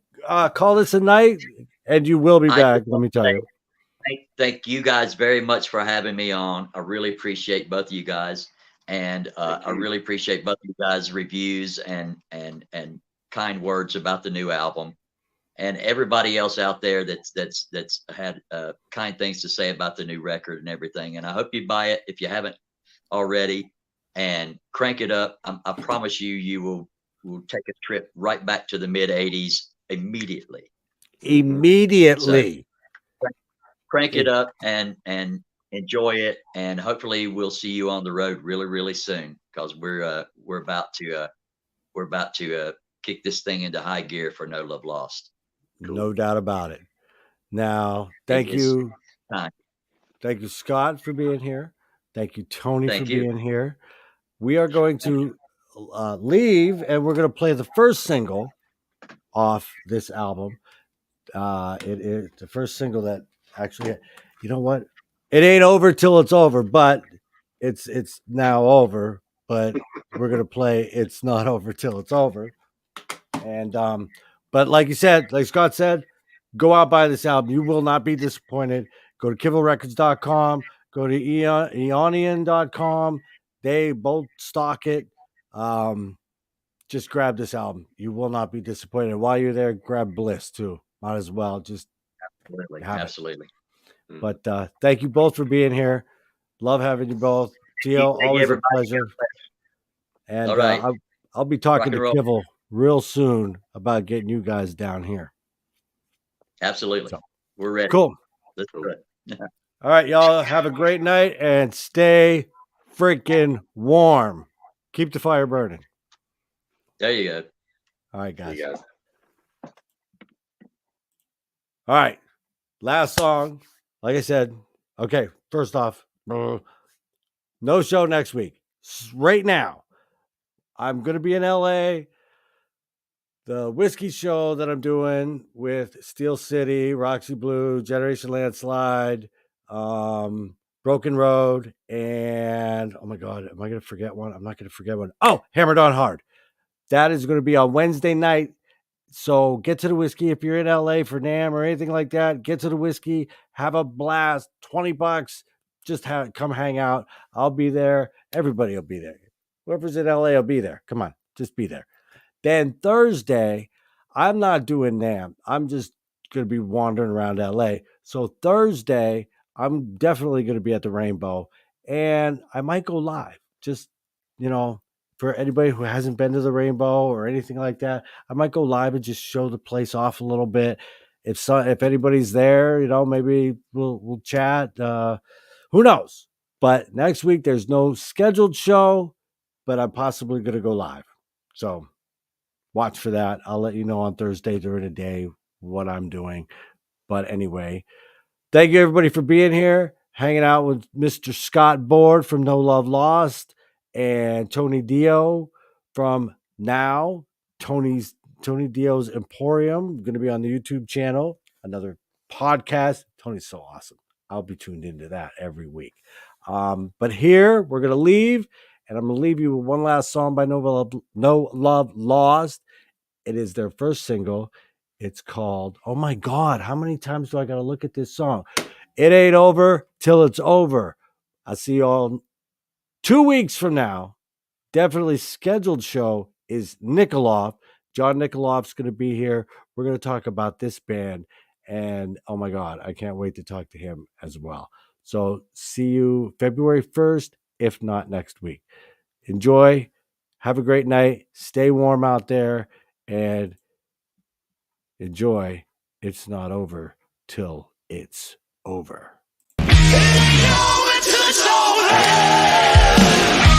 [SPEAKER 2] call this a night? And you will be back, let me tell you.
[SPEAKER 4] Thank you guys very much for having me on. I really appreciate both of you guys. And I really appreciate both of you guys' reviews and kind words about the new album. And everybody else out there that's had kind things to say about the new record and everything. And I hope you buy it if you haven't already, and crank it up. I promise you will take a trip right back to the mid '80s immediately.
[SPEAKER 2] Immediately.
[SPEAKER 4] So, crank it up and enjoy it. And hopefully we'll see you on the road really, really soon, because we're about to kick this thing into high gear for No Love Lost.
[SPEAKER 2] Cool. No doubt about it. Now, thank you. Thank you, Scott, for being here. Thank you, Tony, for being here. We are going to leave, and we're going to play the first single off this album. It is the first single that actually, you know what? It ain't over till it's over, but it's now over. But we're going to play It's Not Over Till It's Over. And but like you said, like Scott said, go out, buy this album. You will not be disappointed. Go to KivelRecords.com. Go to Eonian.com. They both stock it. Just grab this album. You will not be disappointed. While you're there, grab Bliss too. Might as well. Just
[SPEAKER 4] absolutely.
[SPEAKER 2] But thank you both for being here. Love having you both. Tio, always a pleasure. And
[SPEAKER 4] all right.
[SPEAKER 2] I'll be talking to Kivel real soon about getting you guys down here.
[SPEAKER 4] Absolutely. So, we're ready.
[SPEAKER 2] Cool.
[SPEAKER 4] Let's do it.
[SPEAKER 2] All right, y'all have a great night and stay freaking warm. Keep the fire burning.
[SPEAKER 4] There you go.
[SPEAKER 2] All right, guys. All right. Last song. Like I said, okay, first off, no show next week. Right now, I'm going to be in LA. The whiskey show that I'm doing with Steel City, Roxy Blue, Generation Landslide, Broken Road, and oh my God, am I going to forget one? I'm not going to forget one. Oh, Hammered on Hard. That is going to be on Wednesday night. So get to the whiskey if you're in LA for NAMM or anything like that. Get to the whiskey, have a blast, $20. Just come hang out. I'll be there. Everybody will be there. Whoever's in LA will be there. Come on, just be there. Then Thursday, I'm not doing NAMM. I'm just going to be wandering around LA. So Thursday, I'm definitely going to be at the Rainbow, and I might go live. Just, for anybody who hasn't been to the Rainbow or anything like that, I might go live and just show the place off a little bit. If anybody's there, maybe we'll chat. Who knows? But next week, there's no scheduled show, but I'm possibly going to go live. So watch for that. I'll let you know on Thursday during the day what I'm doing. But anyway, thank you everybody for being here, hanging out with Mr. Scott Board from No Love Lost and Tony Dio from Now. Tony Dio's Emporium, going to be on the YouTube channel, another podcast. Tony's so awesome. I'll be tuned into that every week. But here we're going to leave. And I'm going to leave you with one last song by No Love Lost. It is their first single. It's called, oh my God, how many times do I got to look at this song? It ain't over till it's over. I'll see you all 2 weeks from now. Definitely scheduled show is Nikoloff. John Nikoloff's going to be here. We're going to talk about this band. And oh my God, I can't wait to talk to him as well. So see you February 1st. If not next week. Enjoy. Have a great night. Stay warm out there and enjoy. It's not over till it's over. It ain't over till it's over.